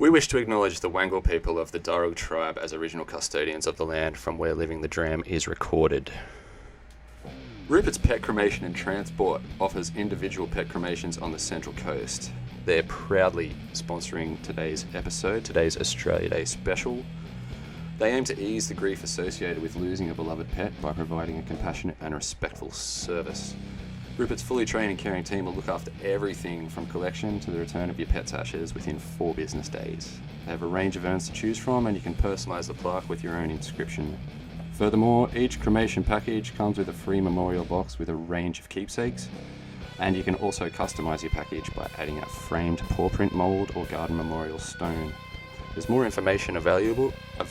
We wish to acknowledge the Wangal people of the Darug tribe as original custodians of the land from where Living the Dram is recorded. Rupert's Pet Cremation and Transport offers individual pet cremations on the Central Coast. They're proudly sponsoring today's episode, today's Australia Day special. They aim to ease the grief associated with losing a beloved pet by providing a compassionate and respectful service. Rupert's fully trained and caring team will look after everything from collection to the return of your pet's ashes within 4 business days. They have a range of urns to choose from, and you can personalise the plaque with your own inscription. Furthermore, each cremation package comes with a free memorial box with a range of keepsakes, and you can also customise your package by adding a framed paw print mould or garden memorial stone. There's more information available at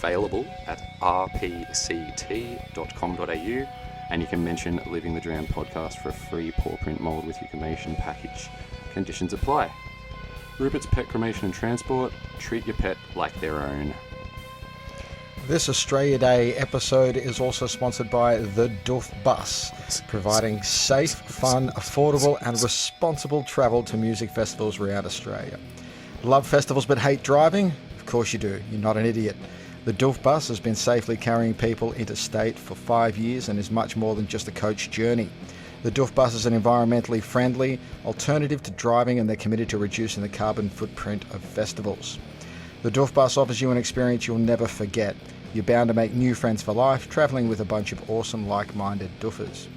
rpct.com.au, and you can mention Living the Dram podcast for a free paw print mould with your cremation package. Conditions apply. Rupert's Pet Cremation and Transport. Treat your pet like their own. This Australia Day episode is also sponsored by the Doof Bus, providing safe, fun, affordable and responsible travel to music festivals around Australia. Love festivals but hate driving? Of course you do. You're not an idiot. The Doof Bus has been safely carrying people interstate for 5 years and is much more than just a coach journey. The Doof Bus is an environmentally friendly alternative to driving, and they're committed to reducing the carbon footprint of festivals. The Doof Bus offers you an experience you'll never forget. You're bound to make new friends for life, travelling with a bunch of awesome like-minded doofers.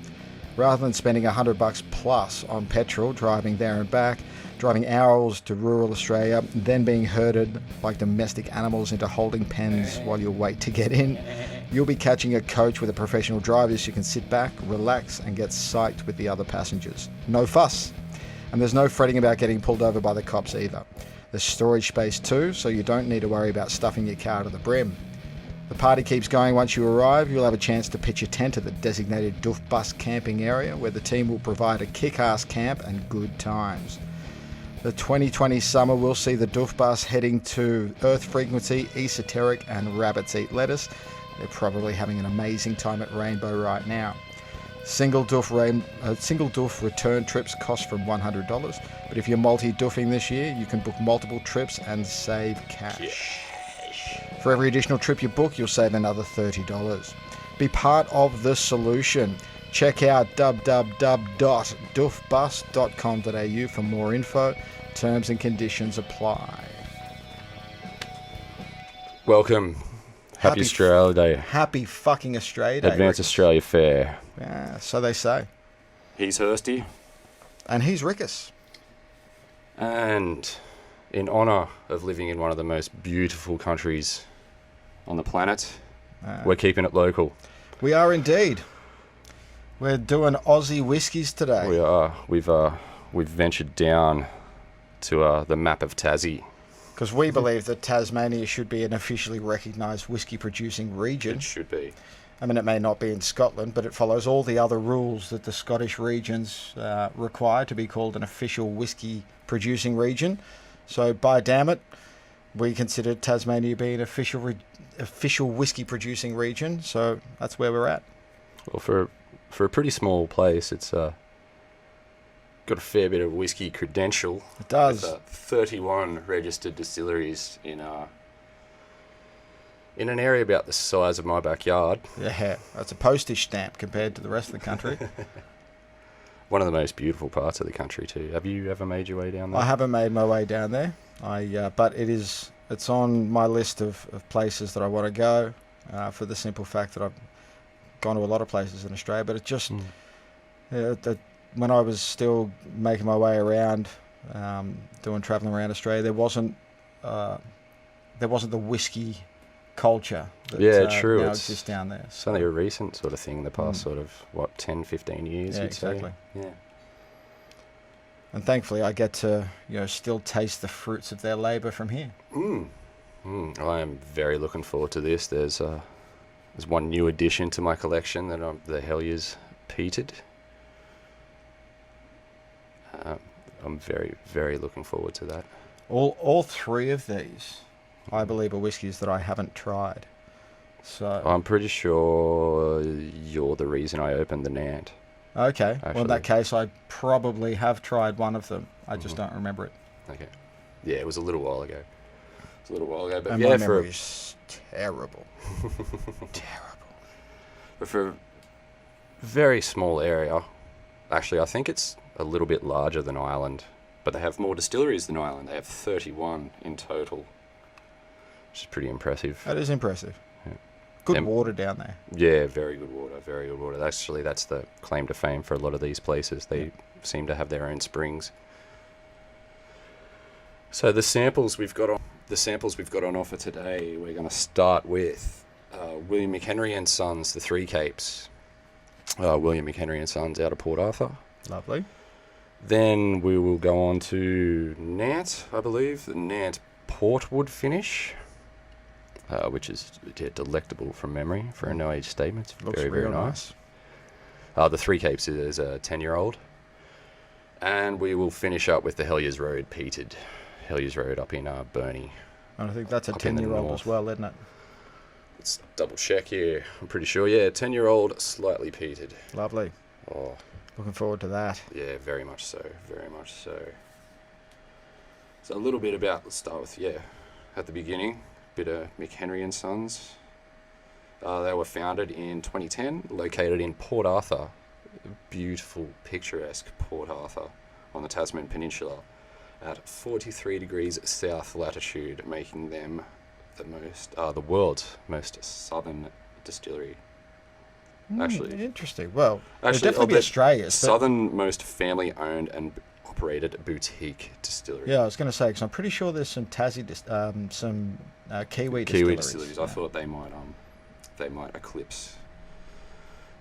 Rather than spending $100 plus on petrol driving there and back, driving hours to rural Australia, then being herded like domestic animals into holding pens while you wait to get in, you'll be catching a coach with a professional driver so you can sit back, relax and get psyched with the other passengers. No fuss. And there's no fretting about getting pulled over by the cops either. There's storage space too, so you don't need to worry about stuffing your car to the brim. The party keeps going once you arrive. You'll have a chance to pitch your tent at the designated Doof Bus camping area, where the team will provide a kick-ass camp and good times. The 2020 summer will see the Doof Bus heading to Earth Frequency, Esoteric and Rabbits Eat Lettuce. They're probably having an amazing time at Rainbow right now. Single doof return trips cost from $100, but if you're multi-doofing this year, you can book multiple trips and save cash. For every additional trip you book, you'll save another $30. Be part of the solution. Check out www.doofbus.com.au for more info. Terms and conditions apply. Welcome. Happy Australia Day. Happy fucking Australia Day. Advance Rickus. Australia Fair. Yeah, so they say. He's Hursty. And he's Rickus. And in honour of living in one of the most beautiful countries on the planet, we're keeping it local. We are indeed. We're doing Aussie whiskies today. We are. We've ventured down to the map of Tassie. Because we believe that Tasmania should be an officially recognised whiskey producing region. It should be. I mean, it may not be in Scotland, but it follows all the other rules that the Scottish regions require to be called an official whiskey producing region. So, by damn it, we consider Tasmania being an official whiskey producing region. So that's where we're at. Well, for a pretty small place, it's got a fair bit of whiskey credential. It does. With, 31 registered distilleries in an area about the size of my backyard. Yeah, that's a postage stamp compared to the rest of the country. One of the most beautiful parts of the country too. Have you ever made your way down there? I haven't made my way down there. But it's on my list of places that I want to go, for the simple fact that I've gone to a lot of places in Australia. But it just when I was still making my way around, travelling around Australia, there wasn't the whiskey culture that true. Now exists down there. It's only a recent sort of thing in the past sort of 10, 15 years. Yeah, you'd exactly. Say. Yeah. And thankfully, I get to still taste the fruits of their labour from here. I am very looking forward to this. There's one new addition to my collection that the Helliers peated. I'm very, very looking forward to that. All 3 of these, I believe, are whiskies that I haven't tried. So I'm pretty sure you're the reason I opened the Nant. Okay. Actually. Well, in that case, I probably have tried one of them. I just don't remember it. Okay. Yeah, it was a little while ago. It's a little while ago, but And yeah, my for memory's terrible. Terrible. but for a very small area, actually, I think it's a little bit larger than Ireland, but they have more distilleries than Ireland. They have 31 in total, which is pretty impressive. That is impressive. Yeah. Good water down there. Yeah, very good water, very good water. Actually, that's the claim to fame for a lot of these places. They seem to have their own springs. So the samples we've got on offer today, we're going to start with William McHenry and Sons, the Three Capes. William McHenry and Sons out of Port Arthur. Lovely. Then we will go on to Nant, I believe, the Nant Portwood finish, which is delectable from memory for a no-age statement. It's Looks very, real very nice. The Three Capes is a 10-year-old. And we will finish up with the Helliers Road peated. Helliers Road up in Burnie. And I think that's a Up in the 10-year-old north. as well, isn't it? Let's double check here. I'm pretty sure, yeah, 10-year-old, slightly peated. Lovely. Oh, Looking forward to that. yeah, very much so, very much so. So a little bit about, let's start with, at the beginning, bit of McHenry and Sons. They were founded in 2010, located in Port Arthur. Beautiful, picturesque Port Arthur on the Tasman Peninsula at 43 degrees south latitude, making them the world's most southern distillery. Actually, Interesting. Well, actually, there'll definitely be Australia's. But southernmost family-owned and operated boutique distillery. yeah, I was going to say, because I'm pretty sure there's some some Kiwi distilleries. I thought they might eclipse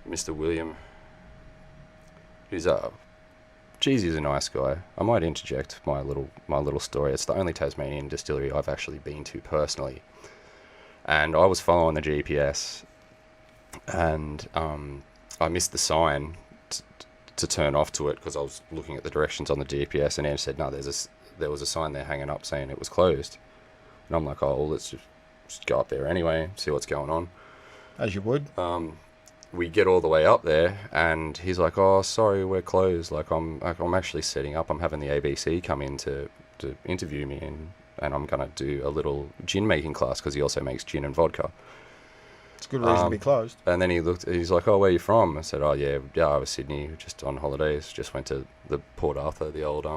Mr. William, who's he's a nice guy. I might interject my little story. It's the only Tasmanian distillery I've actually been to personally, and I was following the GPS, and I missed the sign to turn off to it because I was looking at the directions on the GPS, and Ange said, no, there was a sign there hanging up saying it was closed. And I'm like, oh, well, let's just go up there anyway, see what's going on. As you would. We get all the way up there, and he's like, oh, sorry, we're closed. Like, I'm actually setting up. I'm having the ABC come in to interview me, and I'm going to do a little gin making class because he also makes gin and vodka. It's a good reason to be closed. And then he's like, oh, where are you from? I said, oh, yeah, I was Sydney, just on holidays. Just went to the Port Arthur, the old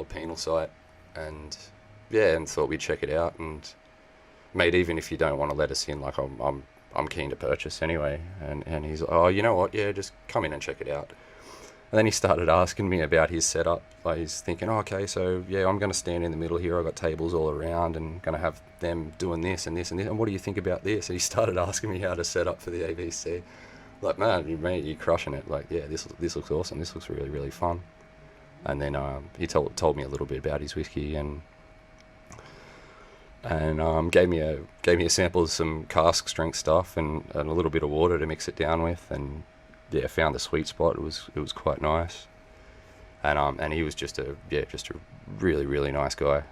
penal site, and thought we'd check it out. And mate, even if you don't want to let us in, like, I'm keen to purchase anyway. And he's like, oh, you know what? Yeah, just come in and check it out. And then he started asking me about his setup. Like, he's thinking, oh, okay, so yeah, I'm going to stand in the middle here. I've got tables all around and going to have them doing this and this and this. And what do you think about this? And he started asking me how to set up for the ABC. Like, man, you're crushing it. Like, yeah, this looks awesome. This looks really, really fun. And then he told me a little bit about his whiskey and gave me a sample of some cask strength stuff and a little bit of water to mix it down with, and yeah, found the sweet spot. It was quite nice, and he was just a really, really nice guy.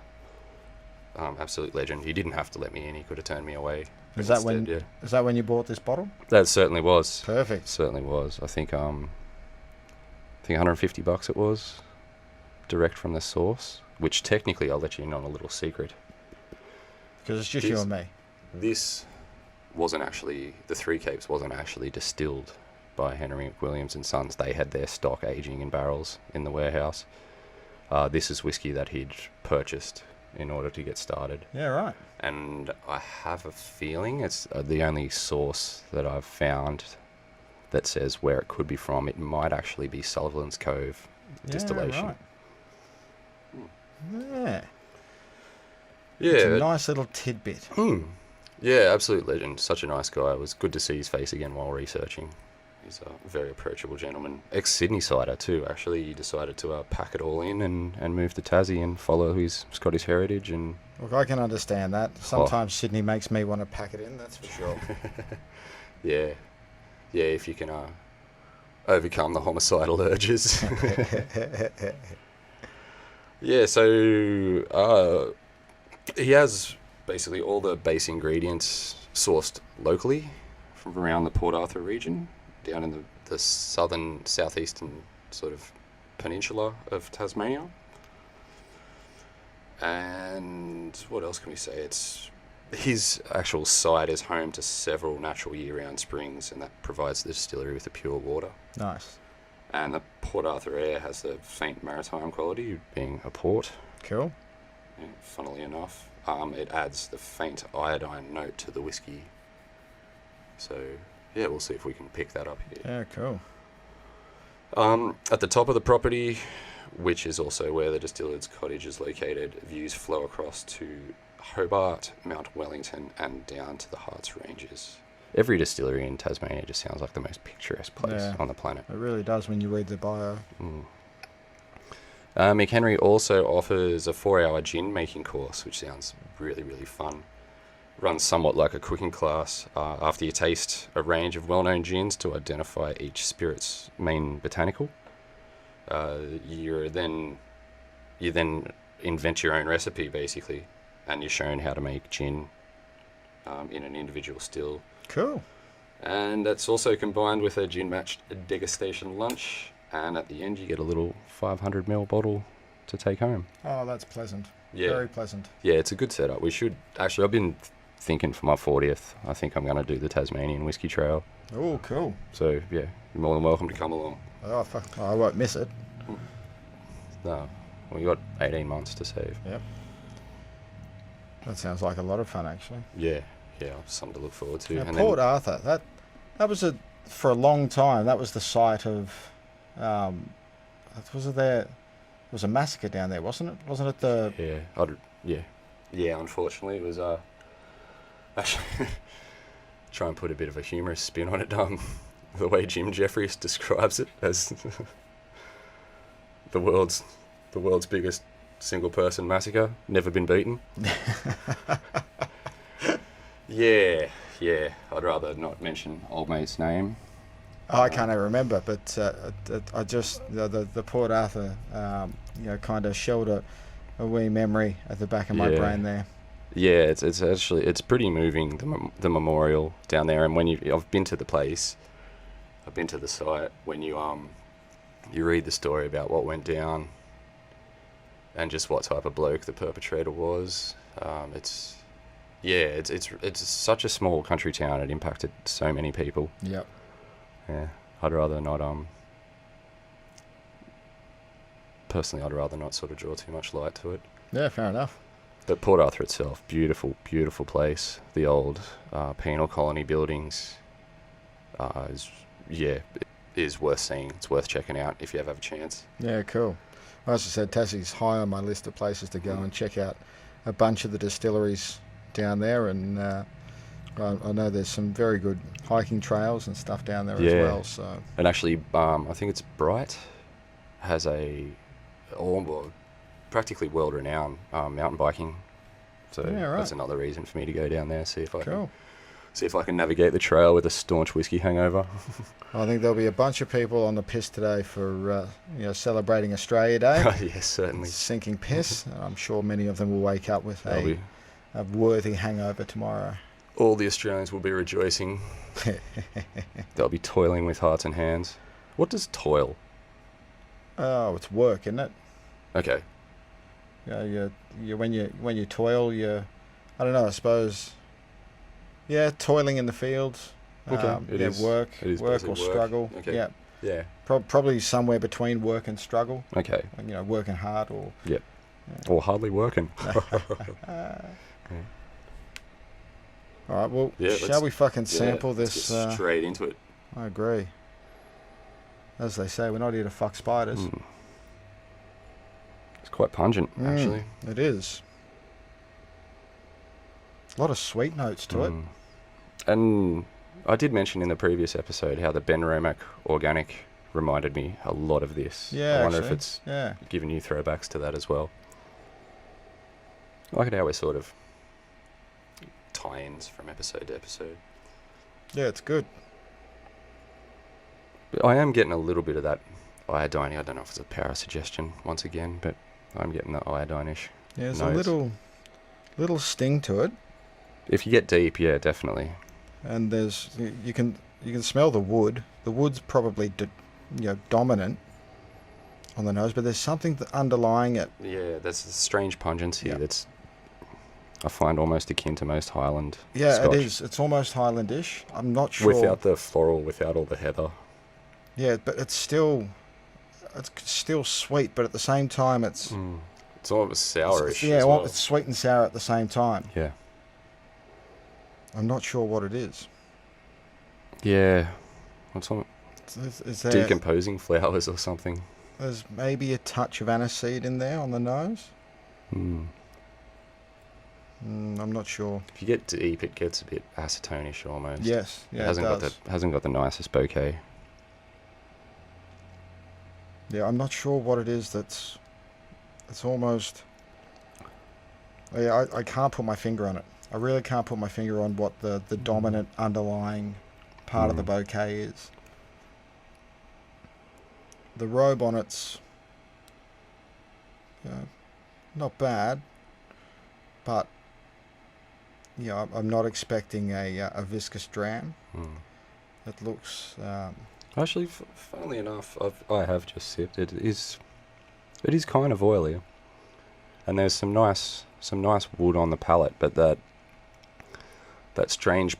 Absolute legend. He didn't have to let me in. He could have turned me away. Is that when you bought this bottle? That certainly was. Perfect. Certainly was. I think $150 it was, direct from the source. Which technically, I'll let you in on a little secret. Because it's just you and me. This wasn't actually, the Three Capes wasn't actually distilled by Henry McWilliams and Sons. They had their stock aging in barrels in the warehouse. This is whiskey that he'd purchased in order to get started. Yeah, right. And I have a feeling it's the only source that I've found that says where it could be from. It might actually be Sullivan's Cove distillation. Right. Yeah. Yeah. It's a nice little tidbit. Yeah, absolute legend. Such a nice guy. It was good to see his face again while researching. He's a very approachable gentleman. Ex-Sydney sider too, actually. He decided to pack it all in and move to Tassie and follow his Scottish heritage. And Look, I can understand that. Sometimes Sydney makes me want to pack it in, that's for sure. Yeah, if you can overcome the homicidal urges. Yeah, so he has basically all the base ingredients sourced locally from around the Port Arthur region, down in the southern, southeastern sort of peninsula of Tasmania. And what else can we say? His actual site is home to several natural year-round springs, and that provides the distillery with the pure water. Nice. And the Port Arthur air has the faint maritime quality, being a port. Cool. Yeah, funnily enough, it adds the faint iodine note to the whiskey. So, yeah, we'll see if we can pick that up here. Yeah, cool. At the top of the property, which is also where the distiller's cottage is located, views flow across to Hobart, Mount Wellington, and down to the Harts Ranges. Every distillery in Tasmania just sounds like the most picturesque place on the planet. It really does when you read the bio. McHenry also offers a 4-hour gin making course, which sounds really, really fun. Runs somewhat like a cooking class. After you taste a range of well-known gins to identify each spirit's main botanical, you then invent your own recipe, basically, and you're shown how to make gin in an individual still. Cool. And that's also combined with a gin-matched degustation lunch, and at the end you get a little 500ml bottle to take home. Oh, that's pleasant. Yeah. Very pleasant. Yeah, it's a good setup. We should... Actually, I've been thinking for my 40th, I think I'm going to do the Tasmanian Whiskey Trail. Oh, cool. So, yeah, you're more than welcome to come along. Oh, fuck. Oh, I won't miss it. No, we got 18 months to save. Yep. That sounds like a lot of fun, actually. Yeah, something to look forward to. Now, And Port then, Arthur, that was for a long time, that was the site of... was it there... There was a massacre down there, wasn't it? Wasn't it the... Yeah, unfortunately, it was... Actually, try and put a bit of a humorous spin on it. The way Jim Jeffries describes it as the world's biggest single-person massacre, never been beaten. Yeah. I'd rather not mention old mate's name. Oh, I can't even remember, but I just the Port Arthur, kind of shelled a wee memory at the back of my brain there. Yeah, it's actually pretty moving, the memorial down there. And when I've been to the place, I've been to the site. When you read the story about what went down, and just what type of bloke the perpetrator was, it's such a small country town. It impacted so many people. Yep. Yeah, I'd rather not. Personally, I'd rather not sort of draw too much light to it. Yeah, fair enough. But Port Arthur itself, beautiful, beautiful place. The old penal colony buildings it is worth seeing. It's worth checking out if you ever have a chance. Yeah, cool. Well, as I said, Tassie's high on my list of places to go and check out a bunch of the distilleries down there, and I know there's some very good hiking trails and stuff down there as well. So, and actually, I think it's Bright has practically world-renowned mountain biking. So that's another reason for me to go down there, see if I can navigate the trail with a staunch whiskey hangover. I think there'll be a bunch of people on the piss today for celebrating Australia Day. Yes, certainly. Sinking piss. I'm sure many of them will wake up with a worthy hangover tomorrow. All the Australians will be rejoicing. They'll be toiling with hearts and hands. What does toil? Oh, it's work, isn't it? Okay. When you toil, I don't know, I suppose. Yeah, toiling in the fields. Okay. Work or work. struggle. Okay. Yeah. Probably somewhere between work and struggle. Okay. Working hard or. Yep. Or hardly working. All right. Well, shall we fucking sample this? Let's get straight into it. I agree. As they say, we're not here to fuck spiders. It's quite pungent, actually. It is. A lot of sweet notes to it. And I did mention in the previous episode how the Ben Romack Organic reminded me a lot of this. Yeah, I wonder if it's Yeah. giving you throwbacks to that as well. I like it how we're sort of tie-ins from episode to episode. Yeah, it's good. But I am getting a little bit of that iodine. I don't know if it's a power suggestion once again, but I'm getting the iodine-ish. Yeah, there's notes. a little sting to it. If you get deep, yeah, definitely. And you can smell the wood. The wood's probably dominant on the nose, but there's something underlying it. Yeah, there's a strange pungency Yeah. that's I find almost akin to most Highland Yeah, Scotch. it is. It's almost Highlandish. I'm not sure. Without the floral, without all the heather. Yeah, but it's still sweet, but at the same time it's It's almost sourish. yeah, as well. it's sweet and sour at the same time. Yeah. I'm not sure what it is. Yeah. What's on Is there, decomposing flowers or something? there's maybe a touch of aniseed in there on the nose. Hmm. I'm not sure. If you get deep, it gets a bit acetonish almost. Yes, yeah, it hasn't it got does. the hasn't got the nicest bouquet. Yeah, I'm not sure what it is. It's almost. Yeah, I can't put my finger on it. I really can't put my finger on what the dominant underlying part of the bouquet is. The robe on it's not bad, but yeah, I'm not expecting a viscous dram. It looks. Actually, funnily enough, I have just sipped. It is kind of oily, and there's some nice wood on the palate, but that strange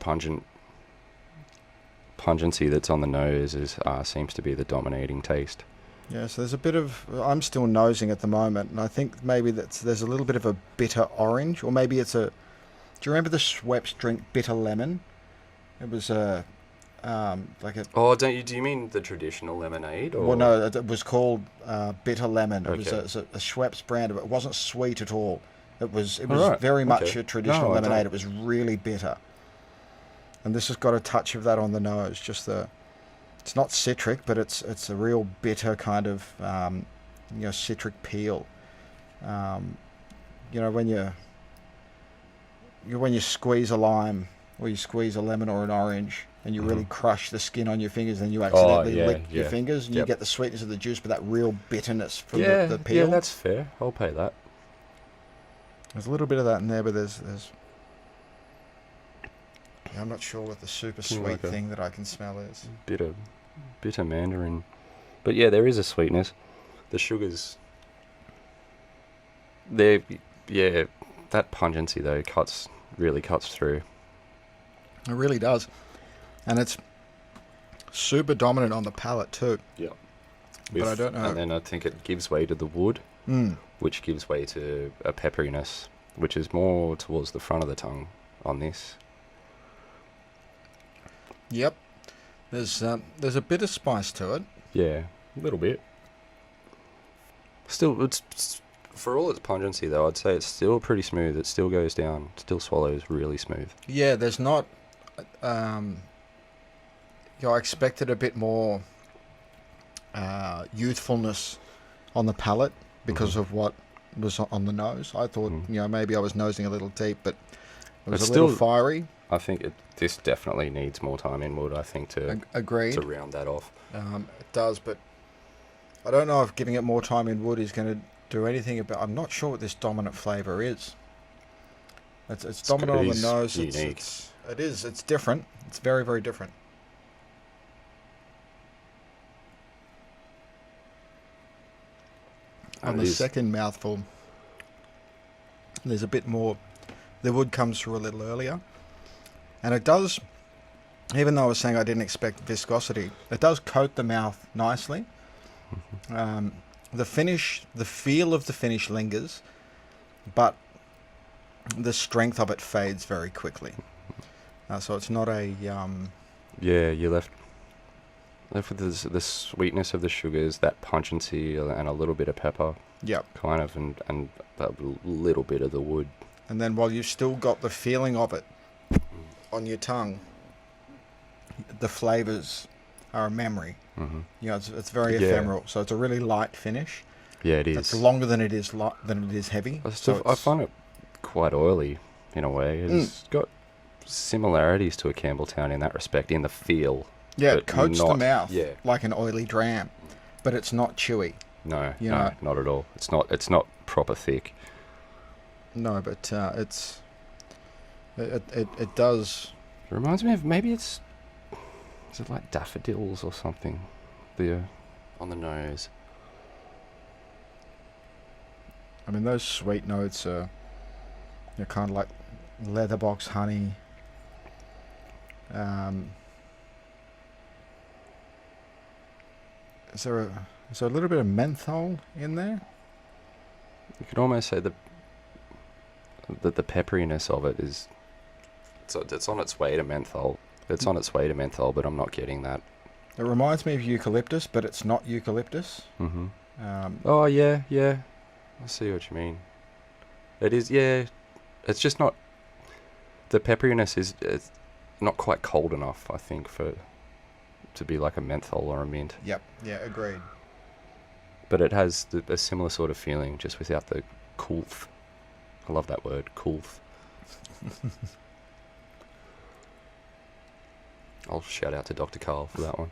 pungency that's on the nose seems to be the dominating taste. Yeah, so there's a bit of. I'm still nosing at the moment, and I think maybe there's a little bit of a bitter orange, or maybe it's a. Do you remember the Schweppes drink Bitter Lemon? It was like a. Oh, do you mean the traditional lemonade? Or? Well, no, it was called Bitter Lemon. It Okay. was a Schweppes brand of it. It wasn't sweet at all. It was Right, very much okay. a traditional No, I lemonade. don't. It was really bitter, and this has got a touch of that on the nose. Just the. It's not citric, but it's a real bitter kind of citric peel. When you squeeze a lime or you squeeze a lemon or an orange and you really crush the skin on your fingers, and you accidentally lick your fingers, and you get the sweetness of the juice, but that real bitterness from the peel. Yeah, that's fair. I'll pay that. There's a little bit of that in there, but there's I'm not sure what the super sweet Like a- thing that I can smell is. Bitter mandarin. But yeah, there is a sweetness. The sugars, that pungency though really cuts through. It really does. And it's super dominant on the palate too. Yeah. But I don't know. And then I think it gives way to the wood, which gives way to a pepperiness, which is more towards the front of the tongue on this. Yep. There's a bit of spice to it. Yeah, a little bit. Still, it's for all its pungency though, I'd say it's still pretty smooth. It still goes down, still swallows really smooth. Yeah, there's not. I expected a bit more youthfulness on the palate because of what was on the nose. I thought, maybe I was nosing a little deep, but it was It's a little still- fiery. I think this definitely needs more time in wood. I think to Agreed. round that off. It does, but I don't know if giving it more time in wood is going to do anything about. I'm not sure what this dominant flavour is. It's dominant on the is nose. unique. It is. It's different. It's very, very different. On the second mouthful, there's a bit more. The wood comes through a little earlier, and it does. Even though I was saying I didn't expect viscosity, it does coat the mouth nicely. The feel of the finish lingers, but the strength of it fades very quickly. So it's not a. Yeah, you're left with the sweetness of the sugars, that pungency, and a little bit of pepper. Yep. Kind of, and a little bit of the wood. And then while you've still got the feeling of it on your tongue, the flavours are a memory. It's very ephemeral. So it's a really light finish. Yeah, it is. It's longer than it is heavy. I find it quite oily in a way. It's got similarities to a Campbelltown in that respect, in the feel. Yeah, but it coats the not- mouth yeah. like an oily dram, but it's not chewy. No, You no, know. not at all. It's not proper thick. No, but it does. It reminds me of is it like daffodils or something? On the nose. I mean, those sweet notes are kind of like leatherbox honey. Is there a little bit of menthol in there? You could almost say that the pepperiness of it is... It's on its way to menthol. It's on its way to menthol, but I'm not getting that. It reminds me of eucalyptus, but it's not eucalyptus. Mm-hmm. Oh, yeah. I see what you mean. It is, yeah. It's just not... The pepperiness is it's not quite cold enough, I think, to be like a menthol or a mint. Yep. Yeah, agreed. But it has a similar sort of feeling, just without the coolth. I love that word, coolth. I'll shout out to Dr. Carl for that one.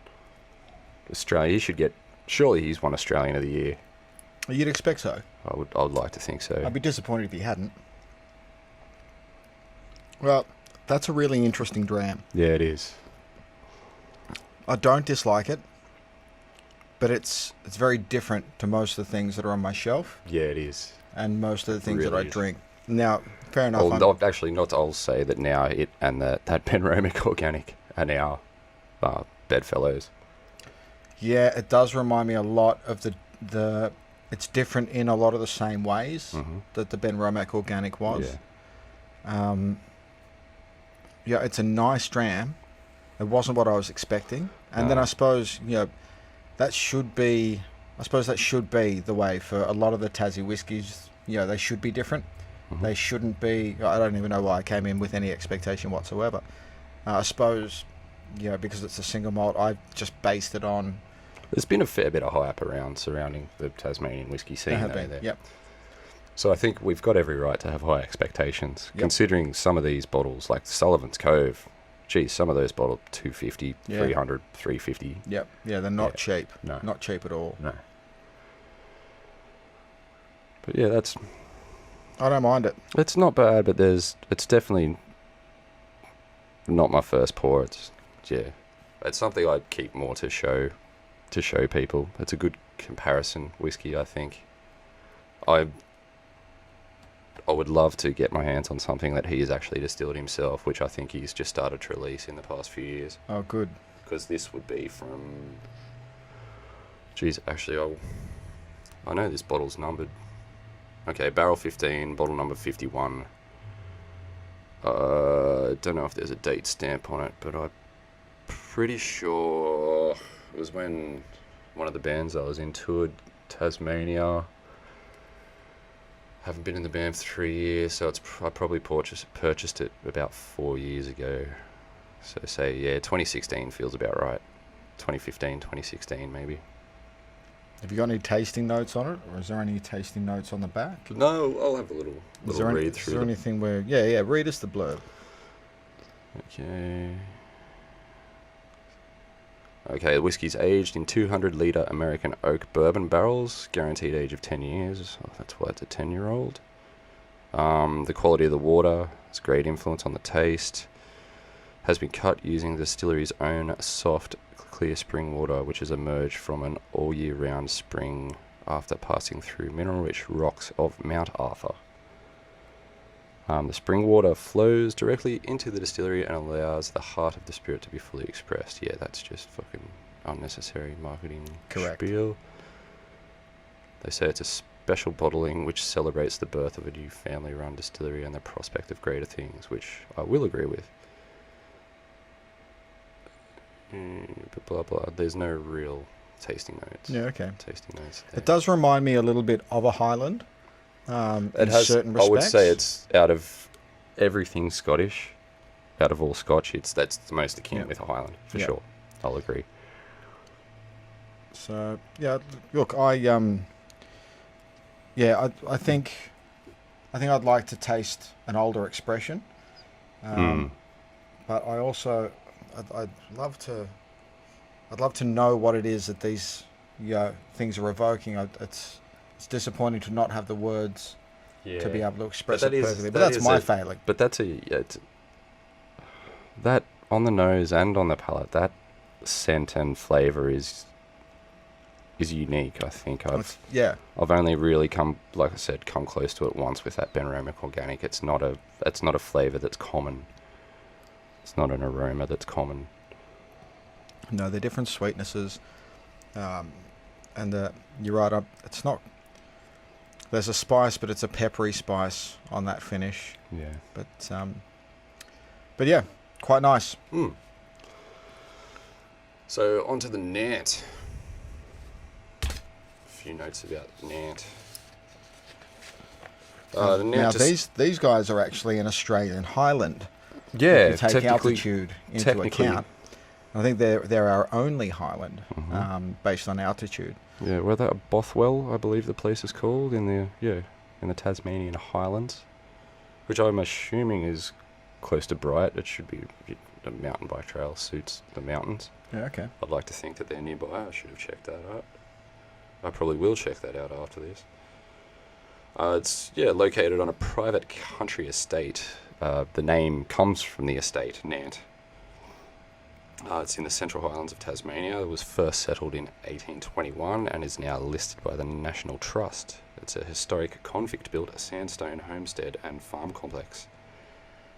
Australia, he should get... Surely he's won Australian of the Year. You'd expect so. I would like to think so. I'd be disappointed if he hadn't. Well, that's a really interesting dram. Yeah, it is. I don't dislike it, but it's very different to most of the things that are on my shelf. Yeah, it is. And most of the things Really that I is. drink. Now, fair enough. I'll say that now it and that Benromic Organic are now bedfellows. Yeah, it does remind me a lot of the. It's different in a lot of the same ways that the Benromic Organic was. Yeah. It's a nice dram. It wasn't what I was expecting, and then I suppose that should be the way for a lot of the Tassie whiskies. They should be different. Mm-hmm. They shouldn't be. I don't even know why I came in with any expectation whatsoever. I suppose, because it's a single malt, I just based it on. There's been a fair bit of hype surrounding the Tasmanian whiskey scene. There. Yep. So I think we've got every right to have high expectations, considering some of these bottles, like Sullivan's Cove. Geez, some of those bottles, 250, 300, 350. Yep. Yeah, they're not cheap. No. Not cheap at all. No. But yeah, I don't mind it. It's not bad, but it's definitely not my first pour. It's something I'd keep more to show people. It's a good comparison whiskey, I think. I would love to get my hands on something that he has actually distilled himself, which I think he's just started to release in the past few years. Oh, good. Because this would be from... Geez, actually, I know this bottle's numbered. Okay, barrel 15, bottle number 51. Don't know if there's a date stamp on it, but I'm pretty sure it was when one of the bands I was in toured Tasmania. Haven't been in the band for 3 years, so I probably purchased it about 4 years ago. So say, 2016 feels about right. 2015, 2016 maybe. Have you got any tasting notes on it, or is there any tasting notes on the back? No, I'll have a little read through. Is there anything where... Yeah, read us the blurb. Okay, the whiskey's aged in 200-litre American oak bourbon barrels, guaranteed age of 10 years. Oh, that's why it's a 10-year-old. The quality of the water has great influence on the taste. Has been cut using the distillery's own soft, clear spring water, which has emerged from an all-year-round spring after passing through mineral-rich rocks of Mount Arthur. The spring water flows directly into the distillery and allows the heart of the spirit to be fully expressed. Yeah, that's just fucking unnecessary marketing spiel. They say it's a special bottling which celebrates the birth of a new family-run distillery and the prospect of greater things, which I will agree with. But blah blah. There's no real tasting notes. Yeah, okay. Tasting notes. It does remind me a little bit of a Highland. It has. Certain respects. I would say it's out of everything Scottish, out of all Scotch, that's the most akin with a Highland for sure. I'll agree. So look, I think I'd like to taste an older expression, but I also I'd love to know what it is that these things are evoking. It's disappointing to not have the words to be able to express it perfectly. But that's my failing. But that's that on the nose and on the palate, that scent and flavour is is unique. I think Yeah. I've only really come close to it once with that Benramic Organic. It's not a flavour that's common. It's not an aroma that's common. No, they're different sweetnesses. You're right. It's not. There's a spice, but it's a peppery spice on that finish. Yeah. But yeah, quite nice. Mm. So on to the Nant. A few notes about Nant. The Nant now these guys are actually an Australian highland. Yeah, if you take altitude into account. I think they're our only highland, based on altitude. Yeah, well, that Bothwell, I believe the place is called, in the Tasmanian Highlands, which I'm assuming is close to Bright. It should be, the mountain bike trail suits the mountains. Yeah, okay. I'd like to think that they're nearby. I should have checked that out. I probably will check that out after this. It's located on a private country estate. The name comes from the estate, Nant. It's in the Central Highlands of Tasmania. It was first settled in 1821 and is now listed by the National Trust. It's a historic convict-built sandstone homestead and farm complex.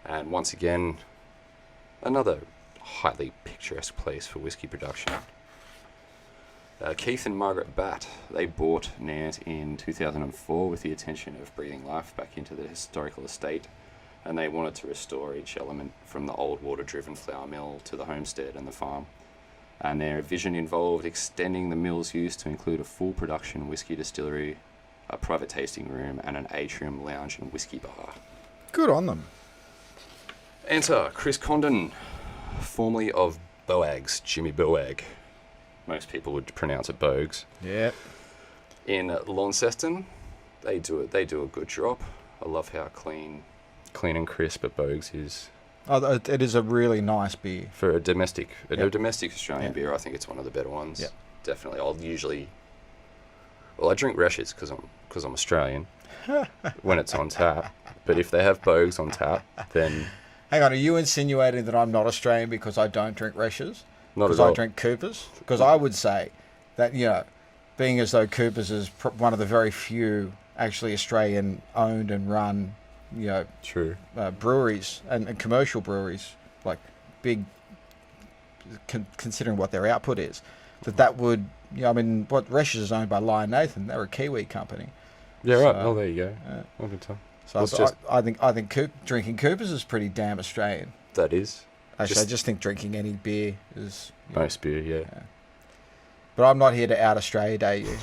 And once again, another highly picturesque place for whisky production. Keith and Margaret Batt, they bought Nant in 2004 with the intention of breathing life back into the historical estate, and they wanted to restore each element from the old water-driven flour mill to the homestead and the farm. And their vision involved extending the mill's use to include a full production whisky distillery, a private tasting room, and an atrium lounge and whisky bar. Good on them. Enter Chris Condon, formerly of Boags, Jimmy Boag. Most people would pronounce it Boags. Yeah. In Launceston, they do a good drop. I love how clean and crisp at Boags is. Oh, it is a really nice beer. For a domestic Australian beer, I think it's one of the better ones. Yep. Definitely. I drink Reshes because I'm Australian when it's on tap. But if they have Boags on tap, then... Hang on, are you insinuating that I'm not Australian because I don't drink Reshes? Not because at all. I drink Coopers? Because I would say that, being as though Coopers is one of the very few actually Australian-owned and run true breweries and commercial breweries, like big, considering what their output is, that would, what Reshes is owned by Lion Nathan. They're a Kiwi company. Yeah, right. Oh, there you go. I can tell. So I think drinking Coopers is pretty damn Australian. That is. Actually, I just think drinking any beer is... Most beer, yeah. But I'm not here to out Australia Day you.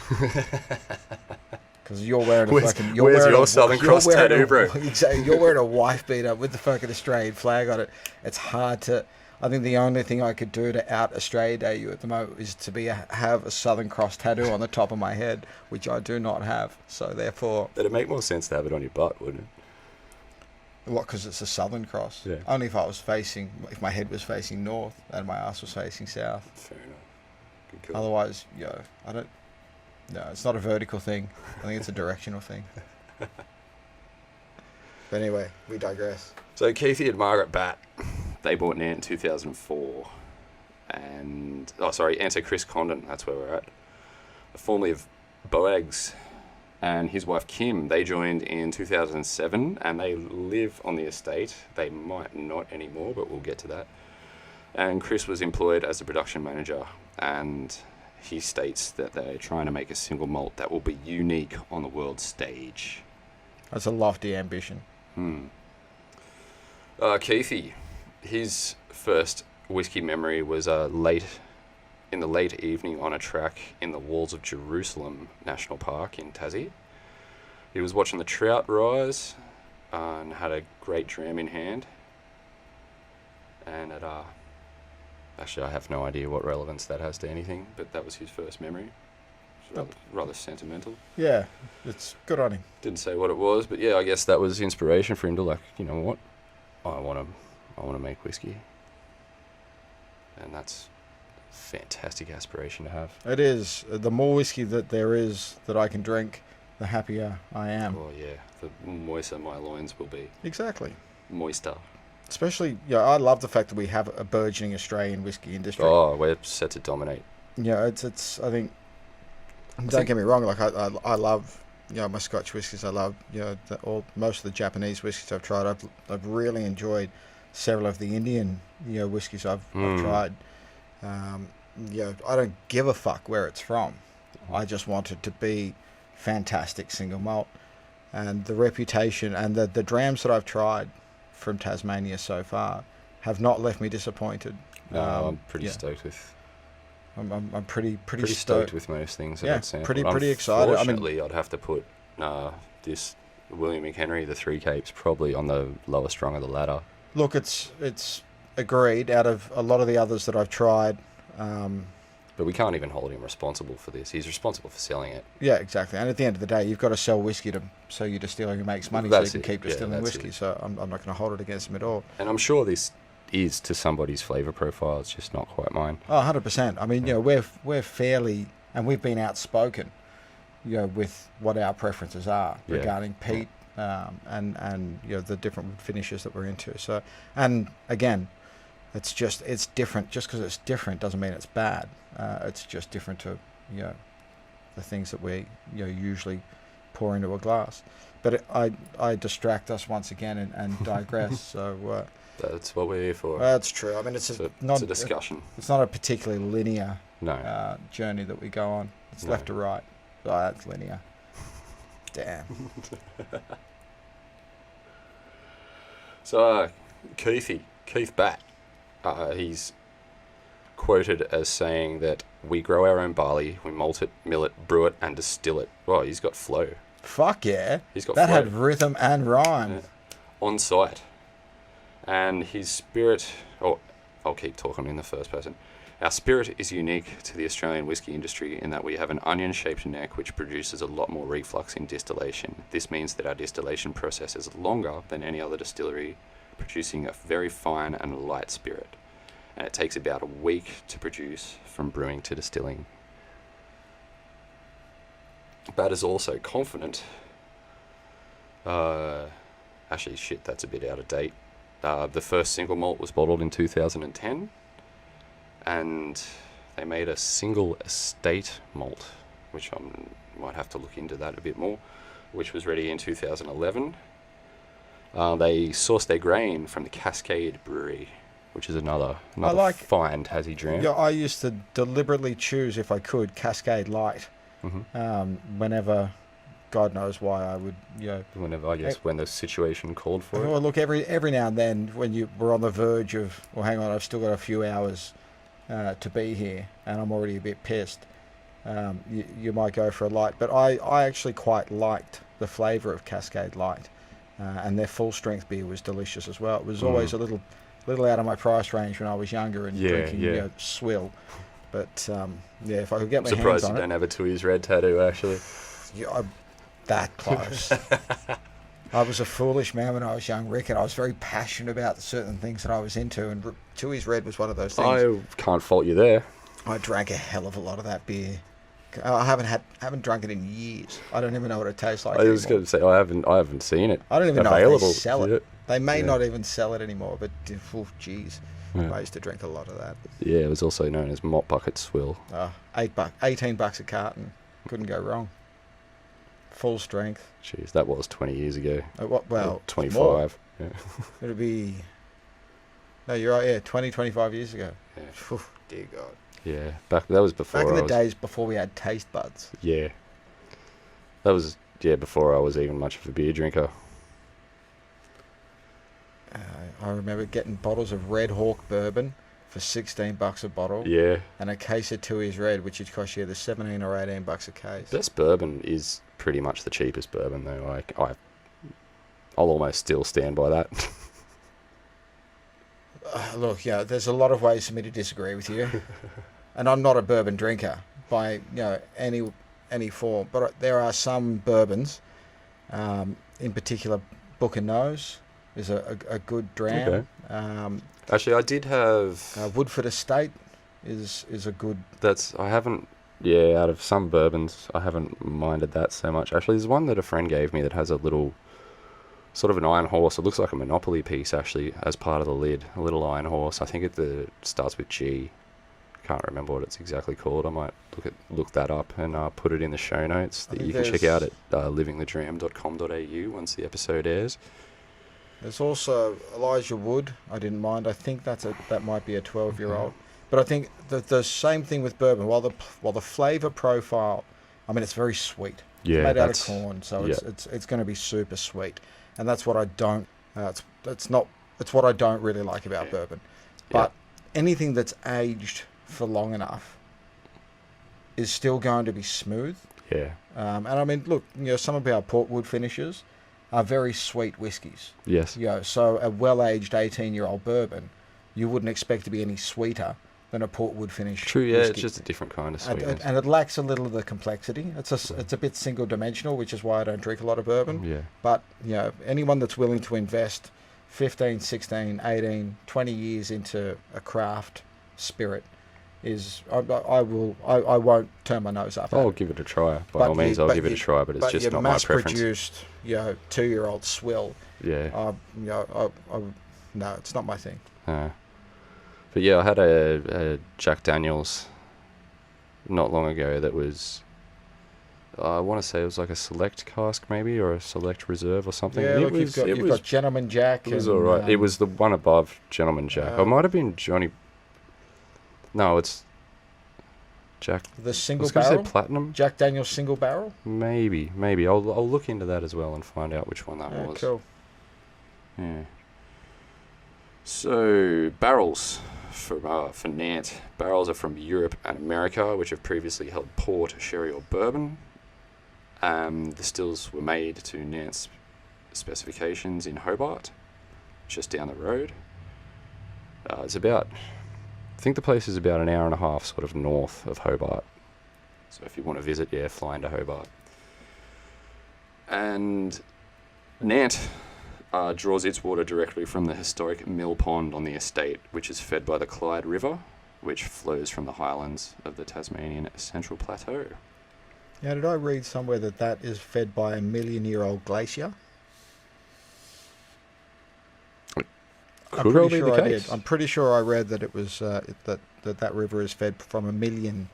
Because you're wearing a fucking... Where's your Southern Cross tattoo, bro? Exactly. You're wearing a wife beater with the fucking Australian flag on it. It's hard to... I think the only thing I could do to out Australia Day you at the moment is to have a Southern Cross tattoo on the top of my head, which I do not have. So therefore... It'd make more sense to have it on your butt, wouldn't it? What, because it's a Southern Cross? Yeah. Only if if my head was facing north and my ass was facing south. Fair enough. Good call. Otherwise, I don't... No, it's not a vertical thing. I think it's a directional thing. But anyway, we digress. So Keithy and Margaret Batt, they bought Nant in 2004. And... enter Chris Condon, that's where we're at. Formerly of Boags, and his wife Kim, they joined in 2007, and they live on the estate. They might not anymore, but we'll get to that. And Chris was employed as a production manager, and he states that they're trying to make a single malt that will be unique on the world stage. That's a lofty ambition. Keithy, his first whiskey memory was in the late evening on a track in the Walls of Jerusalem National Park in Tassie. He was watching the trout rise and had a great dram in hand. And actually I have no idea what relevance that has to anything, but that was his first memory. Rather sentimental. Yeah, it's good on him. Didn't say what it was, but yeah, I guess that was inspiration for him to you know what? I want to make whiskey. And that's fantastic aspiration to have. It is. The more whiskey that there is that I can drink, the happier I am. Oh yeah, the moister my loins will be. Exactly. Moister. Especially, I love the fact that we have a burgeoning Australian whiskey industry. Oh, we're set to dominate. Yeah, it's. I think Don't get me wrong. Like I love my Scotch whiskies. I love most of the Japanese whiskies I've tried. I've really enjoyed several of the Indian whiskies I've tried. I don't give a fuck where it's from. I just want it to be fantastic single malt, and the reputation and the drams that I've tried from Tasmania so far have not left me disappointed. No, I'm pretty stoked with. I'm pretty stoked with most things. Yeah, I've sampled. pretty excited. Unfortunately, I'd have to put this William McHenry, the Three Capes, probably on the lowest rung of the ladder. Look, it's agreed. Out of a lot of the others that I've tried. But we can't even hold him responsible for this. He's responsible for selling it. Yeah, exactly. And at the end of the day, you've got to sell whiskey so your distillery makes money so you can keep distilling whiskey. So I'm not going to hold it against him at all. And I'm sure this is to somebody's flavour profile. It's just not quite mine. Oh, 100%. I mean, we're fairly, and we've been outspoken, with what our preferences are regarding peat and the different finishes that we're into. So, and again, it's different. Just because it's different doesn't mean it's bad. It's just different to the things that we usually pour into a glass. But I distract us once again and digress. So that's what we're here for. That's true. I mean, it's a discussion. It's not a particularly linear no journey that we go on. It's left to right. Oh, that's linear. Damn. So Keith Batt. He's quoted as saying that we grow our own barley, we malt it, mill it, brew it, and distill it. Well, he's got flow. Fuck yeah. He's got that flow. Had rhythm and rhyme. Yeah. On site. And his spirit... Oh, I'll keep talking in the first person. Our spirit is unique to the Australian whisky industry in that we have an onion-shaped neck which produces a lot more reflux in distillation. This means that our distillation process is longer than any other distillery, producing a very fine and light spirit. And it takes about a week to produce from brewing to distilling. Bat is also confident. Actually, shit, that's a bit out of date. The first single malt was bottled in 2010, and they made a single estate malt, which I might have to look into that a bit more, which was ready in 2011. They sourced their grain from the Cascade Brewery, which is another fine Tassie dram. Yeah, I used to deliberately choose, if I could, Cascade Light. Mm-hmm. Whenever, God knows why I would, Whenever, I guess, when the situation called for it. Well, look, every now and then, when you were on the verge of, well, hang on, I've still got a few hours to be here, and I'm already a bit pissed, you might go for a light. But I actually quite liked the flavour of Cascade Light, and their full strength beer was delicious as well. It was always a little out of my price range when I was younger and drinking swill. But if I could get my hands on it. Surprised you don't have a Tui's Red tattoo, actually. I'm that close. I was a foolish man when I was young, Rick, and I was very passionate about certain things that I was into, and Tui's Red was one of those things. I can't fault you there. I drank a hell of a lot of that beer. I haven't drunk it in years. I don't even know what it tastes like. I was going to say I haven't seen it. I don't even know if they sell it. Yeah. They may not even sell it anymore, but geez, I used to drink a lot of that. Yeah, it was also known as Mop Bucket Swill. $18 a carton. Couldn't go wrong. Full strength. Jeez, that was 20 years ago. Well, 25. Yeah. It'll be... No, you're right, yeah, 20, 25 years ago. Yeah. Oof, dear God. Yeah, that was before. Back in the days before we had taste buds. Yeah. That was, before I was even much of a beer drinker. I remember getting bottles of Red Hawk bourbon for $16 a bottle. Yeah. And a case of Tui's Red, which would cost you either $17 or $18 a case. Best bourbon is pretty much the cheapest bourbon, though. I'll almost still stand by that. Look, there's a lot of ways for me to disagree with you. And I'm not a bourbon drinker by any form, but there are some bourbons, in particular Book and Nose is a good dram. Okay. Actually, I did have... Woodford Estate is a good... out of some bourbons, I haven't minded that so much. Actually, there's one that a friend gave me that has a little... sort of an iron horse. It looks like a Monopoly piece, actually, as part of the lid. A little iron horse. I think it starts with G. can't remember what it's exactly called. I might look that up and put it in the show notes that you can check out at livingthedram.com.au once the episode airs. There's also Elijah Wood. I didn't mind. I think that might be a 12-year-old. But I think the same thing with bourbon. While the flavour profile, I mean, it's very sweet. Yeah, it's made out of corn, so it's going to be super sweet, and that's what I don't. It's what I don't really like about bourbon. But anything that's aged for long enough is still going to be smooth. Yeah. And I mean, look, some of our portwood finishes are very sweet whiskies. Yes. So a well-aged 18-year-old bourbon, you wouldn't expect to be any sweeter than a portwood finish. True, yeah, whiskey. it's just a different kind of sweetness. And it lacks a little of the complexity. It's a bit single-dimensional, which is why I don't drink a lot of bourbon. Yeah. But, anyone that's willing to invest 15, 16, 18, 20 years into a craft spirit I won't turn my nose up. I'll give it a try. By all means, I'll give it a try, but it's just not my preference. Mass-produced, 2-year-old swill. Yeah. No, it's not my thing. But yeah, I had a Jack Daniels not long ago that was, I want to say it was like a select cask maybe, or a select reserve or something. Yeah, look, you've got Gentleman Jack. It was all right. It was the one above Gentleman Jack. It might have been Johnny. No, it's Jack. The single I was barrel? say Platinum? Jack Daniels single barrel? Maybe. I'll look into that as well and find out which one that was. Cool. Yeah. So, barrels for Nant. Barrels are from Europe and America, which have previously held port, sherry or bourbon. The stills were made to Nant's specifications in Hobart, just down the road. I think the place is about an hour and a half sort of north of Hobart. So if you want to visit, fly into Hobart. And Nant draws its water directly from the historic mill pond on the estate, which is fed by the Clyde River, which flows from the highlands of the Tasmanian Central Plateau. Now, did I read somewhere that is fed by a 1,000,000-year-old glacier? Could well be the case. I did. I'm pretty sure I read that it was that river is fed from a million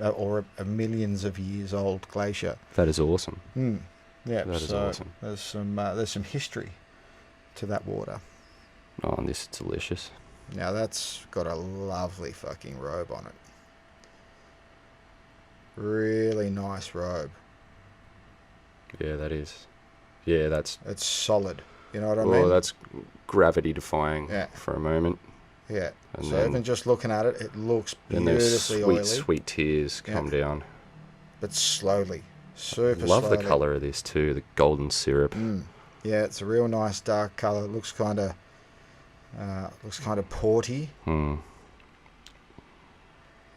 or a millions of years old glacier. That is awesome. Yeah, that is awesome. There's some history to that water. Oh, and this is delicious. Now that's got a lovely fucking robe on it. Really nice robe. Yeah, that is. Yeah, it's solid. You know what I mean? Well, that's gravity defying for a moment. Yeah. And so even just looking at it, it looks beautifully oily. Sweet tears come down. But slowly. Super slowly. Love the colour of this too, the golden syrup. Yeah, it's a real nice dark colour. It looks kind of porty.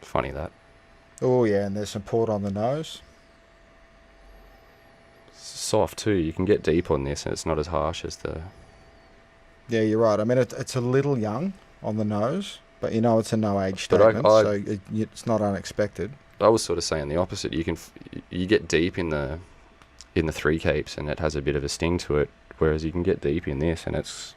Funny that. Oh yeah, and there's some port on the nose. Soft too. You can get deep on this, and it's not as harsh as the. Yeah, you're right. I mean, it's a little young on the nose, but it's a no age statement, so it's not unexpected. I was sort of saying the opposite. You get deep in the Three Capes, and it has a bit of a sting to it, whereas you can get deep in this, and it's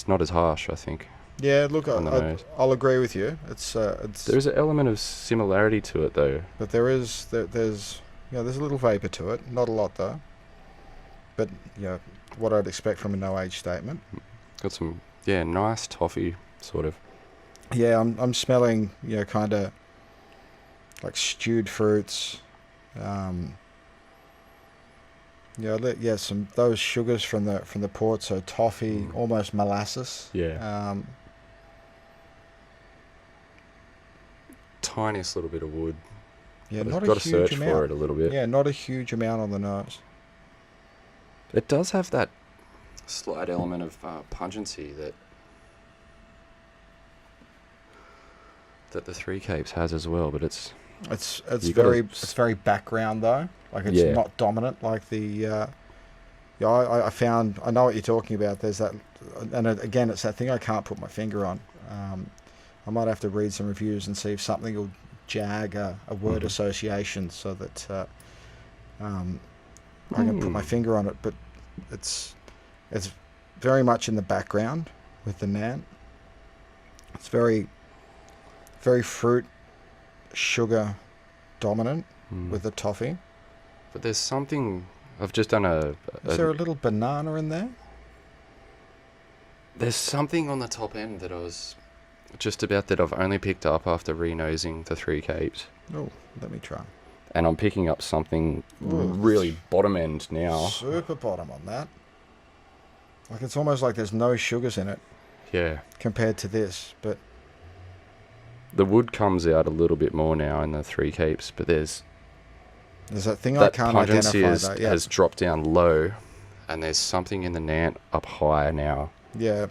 not as harsh, I think. Yeah, look, I'll agree with you. It's there's an element of similarity to it though. But there's a little vapor to it, not a lot though. But what I'd expect from a no age statement. Got some nice toffee sort of. Yeah, I'm smelling kind of like stewed fruits. Some those sugars from the port, so toffee, almost molasses. Yeah. Tiniest little bit of wood. Yeah, but not got a to huge search amount. for it a little bit. Yeah, not a huge amount on the nose. It does have that slight element of pungency that the Three Capes has as well, but it's very background though. Like it's not dominant like the. I know what you're talking about. There's that, and again, it's that thing I can't put my finger on. I might have to read some reviews and see if something will jag a word association so that I can put my finger on it. But it's very much in the background with the Nant. It's very, very fruit, sugar dominant with the toffee. But there's something... I've just done Is there a little banana in there? There's something on the top end that I was just about that I've only picked up after re-nosing the Three Capes. Oh, let me try. And I'm picking up something really bottom end now. Super bottom on that. Like, it's almost like there's no sugars in it. Yeah. Compared to this, but... The wood comes out a little bit more now in the Three Capes, but there's that thing I that can't pungency identify, though. Yeah. has dropped down low, and there's something in the Nant up higher now. Yeah.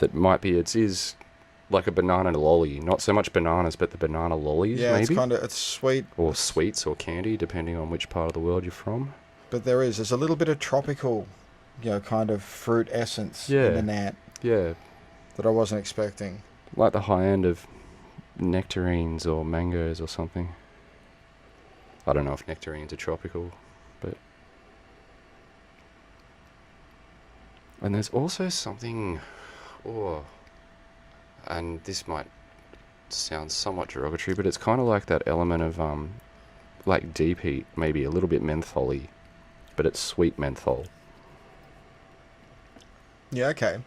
That might be, it is like a banana lolly. Not so much bananas, but the banana lollies, yeah, maybe? it's sweet. Or sweets or candy, depending on which part of the world you're from. But there's a little bit of tropical, kind of fruit essence in the Nant. Yeah. That I wasn't expecting. Like the high end of nectarines or mangoes or something. I don't know if nectarines are tropical, but... And there's also something... and this might sound somewhat derogatory, but it's kind of like that element of, like deep heat, maybe a little bit menthol-y, but it's sweet menthol. Yeah, okay.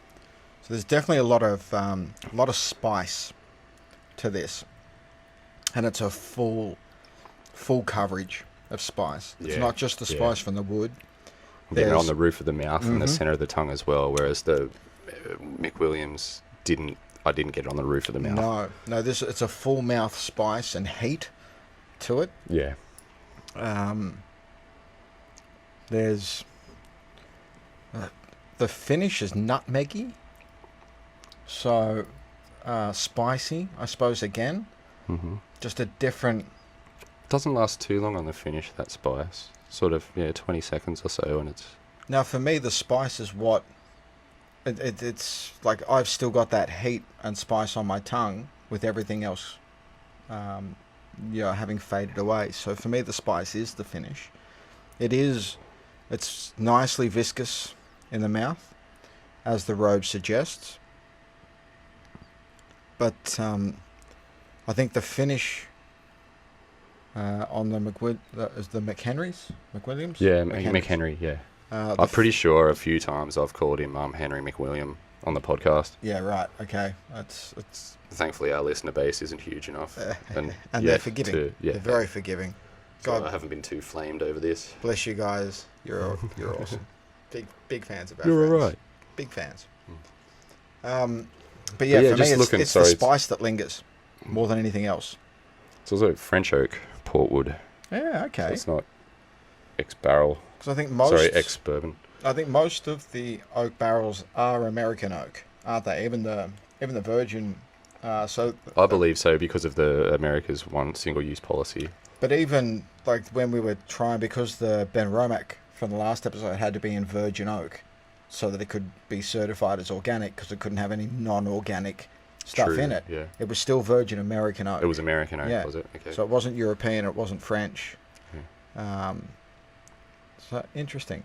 So there's definitely a lot of spice to this, and it's a full coverage of spice. It's not just the spice from the wood. Getting it on the roof of the mouth and the center of the tongue as well, whereas the McWilliams I didn't get it on the roof of the mouth. No, it's a full mouth spice and heat to it. Yeah. There's the finish is nutmeggy, so spicy, I suppose, again. Mm-hmm. Just a different... Doesn't last too long on the finish, that spice. Sort of, 20 seconds or so, and it's... Now, for me, the spice is what... It's like I've still got that heat and spice on my tongue with everything else, having faded away. So for me, the spice is the finish. It's nicely viscous in the mouth, as the road suggests. But I think the finish on the McWilliams? Yeah, McHenry, yeah. I'm pretty sure a few times I've called him Henry McWilliam on the podcast. Yeah, right. Okay, it's. Thankfully, our listener base isn't huge enough, and they're forgiving. They're very forgiving. God, I haven't been too flamed over this. Bless you guys. You're awesome. Big fans of our You're friends. all right. Big fans. But for me, it's the spice that lingers more than anything else. It's also French oak portwood. Yeah, okay. So it's not ex-barrel. Because I think ex-bourbon. I think most of the oak barrels are American oak, aren't they? Even the virgin. I believe so because of the America's one single-use policy. But even like when we were trying, because the Ben Romac from the last episode had to be in virgin oak, so that it could be certified as organic, because it couldn't have any non-organic stuff in it. Yeah. It was still virgin American oak. It was American oak, was it? Okay. So it wasn't European, it wasn't French. Yeah. So interesting.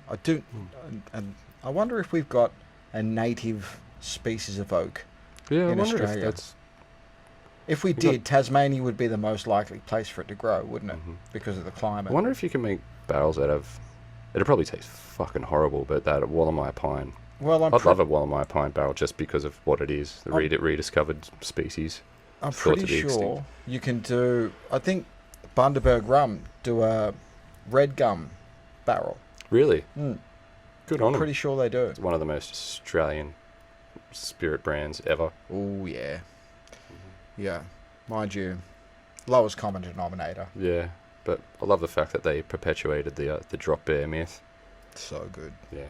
And I wonder if we've got a native species of oak in Australia. If we did, Tasmania would be the most likely place for it to grow, wouldn't it? Mm-hmm. Because of the climate. I wonder if you can make barrels out of... It'd probably taste fucking horrible, but that Wallamai pine. Well, I'd love a Wallamai pine barrel just because of what it is, the rediscovered species. I'm pretty sure you can do... I think Bundaberg Rum do a red gum barrel. Really? Mm. Good on them. I'm pretty sure they do. It's one of the most Australian spirit brands ever. Oh, yeah. Yeah, mind you, lowest common denominator. Yeah, but I love the fact that they perpetuated the drop bear myth. So good. Yeah.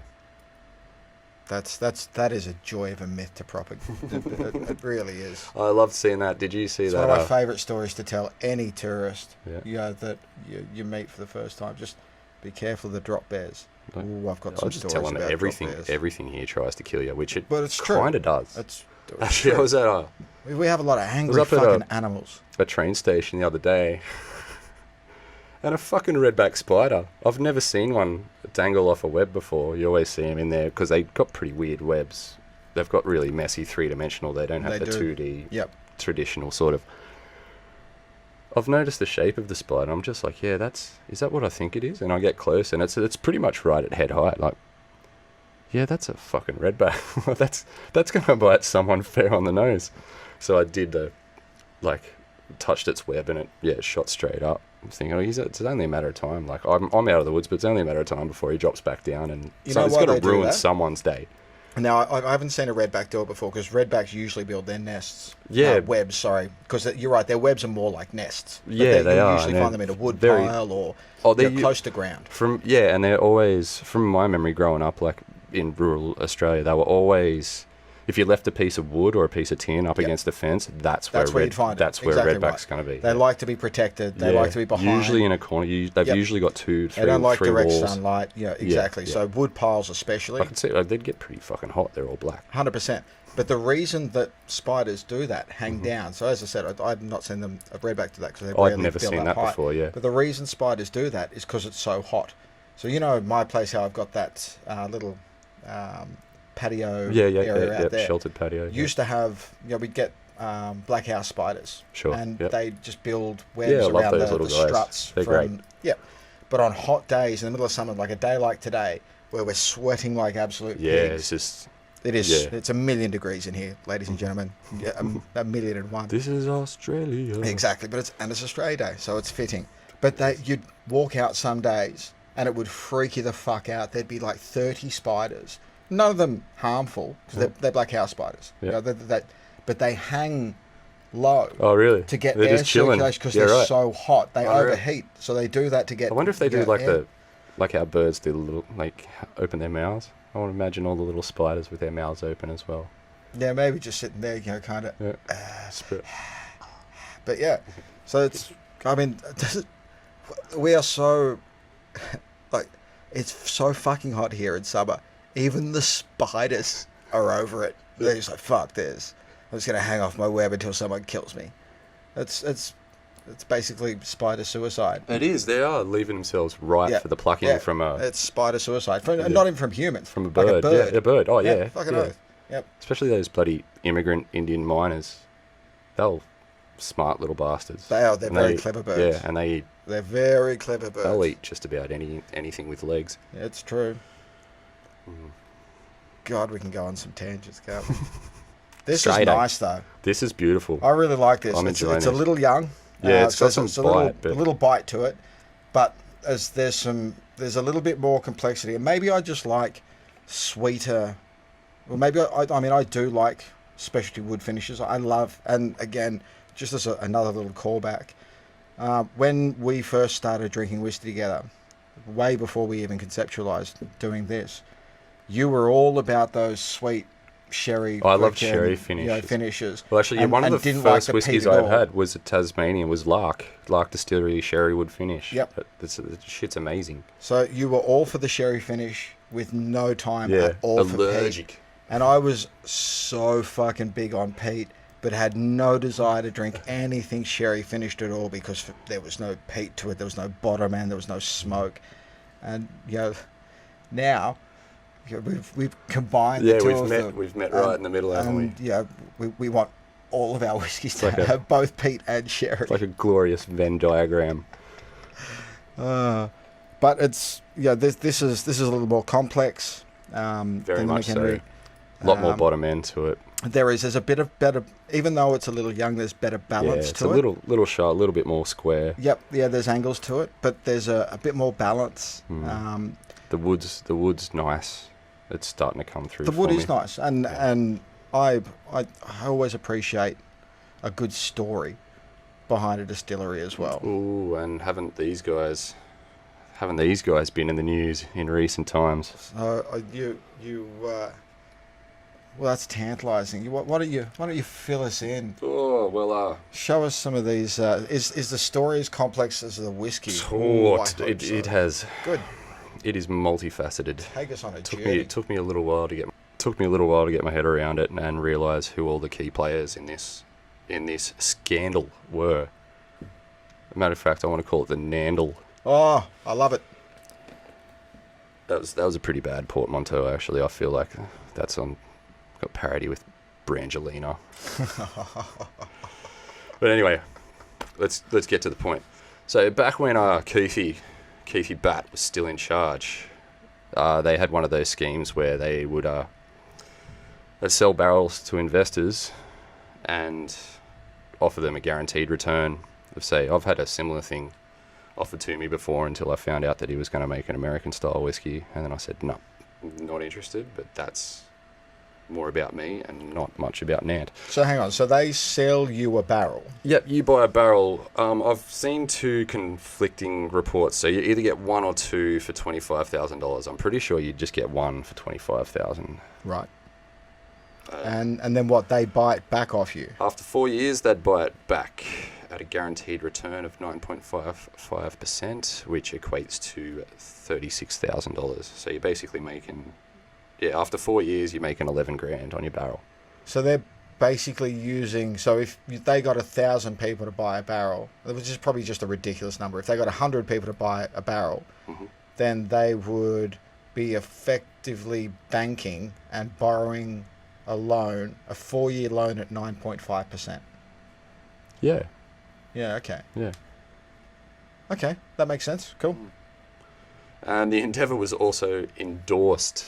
That is a joy of a myth to propagate. It really is. I loved seeing that. Did you see that? It's one of my favourite stories to tell any tourist. Yeah. That you meet for the first time. Just be careful of the drop bears. Ooh, I've got some stories about everything. Drop bears. Everything here tries to kill you, which it but it's kind of does. Actually, I was at we have a lot of angry fucking animals. A train station the other day, and a fucking redback spider. I've never seen one dangle off a web before. You always see them in there because they got pretty weird webs they've got really messy 3-dimensional. They don't have They the do. 2D Yep. traditional sort of. I've noticed the shape of the spider. I'm just like, yeah, is that what I think it is? And I get close, and it's pretty much right at head height. Like, yeah, that's a fucking redback. that's gonna bite someone fair on the nose. So I did touched its web, and it shot straight up. I'm thinking, it's only a matter of time. Like, I'm out of the woods, but it's only a matter of time before he drops back down, and You so know it's why got they to do ruin that? someone's day. Now, I haven't seen a redback do it before, because redbacks usually build their nests. Yeah. Webs, sorry. Because you're right, their webs are more like nests. But Yeah, they you'll are, usually and find them in a wood very- pile or they're close to ground. And they're always, from my memory growing up, like in rural Australia, they were always, if you left a piece of wood or a piece of tin up against the fence, that's where you'd find it. that's where Exactly redback's right. going to be. They like to be protected. They like to be behind. Usually in a corner. They've Yep. usually got two, They don't like three direct walls. sunlight. Yeah, exactly. yeah. So wood piles especially. I can see they'd get pretty fucking hot. They're all black. 100%. But the reason that spiders do that, hang Mm-hmm. down. So as I said, I've not seen them a redback do that because they I'd rarely never build seen up that height. before, yeah. But the reason spiders do that is because it's so hot. So you know my place, how I've got that little patio area out there. Sheltered patio. Used to have, we'd get black house spiders. Sure, And yep. they just build webs Yeah, I love around those the little guys. struts. They're great. Yeah. But on hot days in the middle of summer, like a day like today, where we're sweating like absolute Yeah, pigs. it's just... It is. Yeah. It's 1,000,000 degrees in here, ladies and gentlemen. Yeah, 1,000,001. This is Australia. Exactly, but it's Australia Day, so it's fitting. But you'd walk out some days, and it would freak you the fuck out. There'd be like 30 spiders. None of them harmful, because they're black house spiders. Yeah. But they hang low Oh, really? to get They're air just chilling. circulation because Yeah, they're right. so hot. They Oh, really? overheat, so they do that to get. I wonder if they do air. like how birds do, open their mouths. I want to imagine all the little spiders with their mouths open as well. Yeah, maybe just sitting there, kind of. Yeah. Spirit. But yeah, so it's. I mean, we are so it's so fucking hot here in summer. Even the spiders are over it. They're just like, fuck this. I'm just gonna hang off my web until someone kills me. It's basically spider suicide. It is. They are leaving themselves ripe Yeah. for the plucking Yeah, from a it's spider suicide. Not even from humans. from a Like bird. a bird. Yeah, a bird. Oh yeah. Fucking yeah. oath. Yep. Especially those bloody immigrant Indian miners. They're smart little bastards. They are. They're And very clever birds. Yeah, and they eat. They're very clever birds. They'll eat just about anything with legs. It's true. God, we can go on some tangents, can't we? This Straight is up. nice, though. This is beautiful. I really like this. I'm It's enjoying a this. little young. Yeah, it's got so some a little, bite, but- a little bite to it, but there's a little bit more complexity, and maybe I just like sweeter. Well, maybe I do like specialty wood finishes. I love, and again, just as another little callback, when we first started drinking whiskey together, way before we even conceptualized doing this, you were all about those sweet sherry. I love freaking, sherry finishes. finishes. Well, actually, and- one of and the didn't like first the whiskies peat at I've all. had was at Tasmania, was Lark Distillery Sherry Wood Finish. Yep. This shit's amazing. So you were all for the sherry finish with no time Yeah, at all for peat. allergic. And I was so fucking big on peat, but had no desire to drink anything sherry finished at all because there was no peat to it, there was no bottom end, there was no smoke. And now we've combined Yeah, the 2 we've of met- them. we've met right in the middle, haven't we? And we want all of our whiskies to like a- have both peat and sherry. It's like a glorious Venn diagram. But it's this is a little more complex. Very than much so. McHenry. A lot more bottom end to it. There's a bit of better, even though it's a little young, there's better Yeah, balance it's to a it. little sharp, a little bit more square. Yep, yeah, there's angles to it, but there's a bit more balance. The wood's nice. It's starting to come through. The wood for is me. nice, and I always appreciate a good story behind a distillery as well. Ooh, and haven't these guys been in the news in recent times? So well, that's tantalising. Why don't you fill us in? Oh well, Show us some of these. Is the story as complex as the whiskey? I hope so. it has. Good. It is multifaceted. Take us on a journey. It took me a little while to get my head around it and realise who all the key players in this scandal were. Matter of fact, I want to call it the Nandle. Oh, I love it. That was a pretty bad portmanteau, actually. I feel like that's on. got parody with Brangelina. But anyway, let's get to the point. So back when Keithy Batt was still in charge, they had one of those schemes where they would they'd sell barrels to investors and offer them a guaranteed return. Of say, I've had a similar thing offered to me before until I found out that he was going to make an American style whiskey, and then I said no, not interested. But that's more about me and not much about Nant. So hang on, so they sell you a barrel? Yep, you buy a barrel. I've seen two conflicting reports. So you either get one or two for $25,000. I'm pretty sure you just get one for $25,000. Right. And then what, they buy it back off you? After 4 years, they'd buy it back at a guaranteed return of 9.55%, which equates to $36,000. So you're basically making... Yeah, after 4 years, you're making 11 grand on your barrel. So they're basically using... So if they got 1,000 people to buy a barrel, which is probably just a ridiculous number. If they got 100 people to buy a barrel, then they would be effectively banking and borrowing a loan, a 4-year loan at 9.5%. Yeah. Yeah, okay. Yeah. Okay, that makes sense. Cool. And the endeavour was also endorsed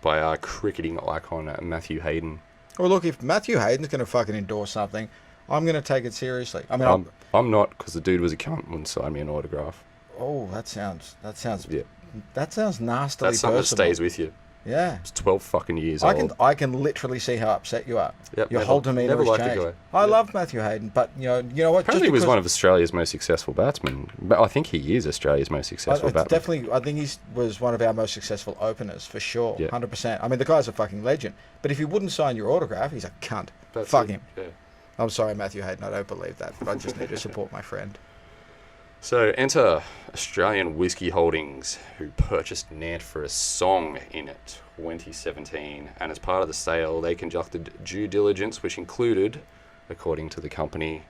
by our cricketing icon Matthew Hayden. Well, look, if Matthew Hayden's going to fucking endorse something, I'm going to take it seriously. I mean, I'm not, because the dude was a cunt and wouldn't sign me an autograph. Oh, that sounds Yeah. That sounds nastily That's something that personal. stays with you. Yeah. It's 12 fucking years old. I can literally see how upset you are. Yep, Your whole demeanour never has liked the changed. guy. I Yep. love Matthew Hayden, but you know what? Apparently he was one of Australia's most successful batsmen. But I think he is Australia's most successful batsman. Definitely, I think he was one of our most successful openers, for sure. Yeah. 100%. I mean, the guy's a fucking legend. But if he wouldn't sign your autograph, he's a cunt. Fuck him. Yeah. I'm sorry, Matthew Hayden, I don't believe that, but I just need to support my friend. So enter Australian Whiskey Holdings, who purchased Nant for a song in 2017, and as part of the sale they conducted due diligence, which included, according to the company,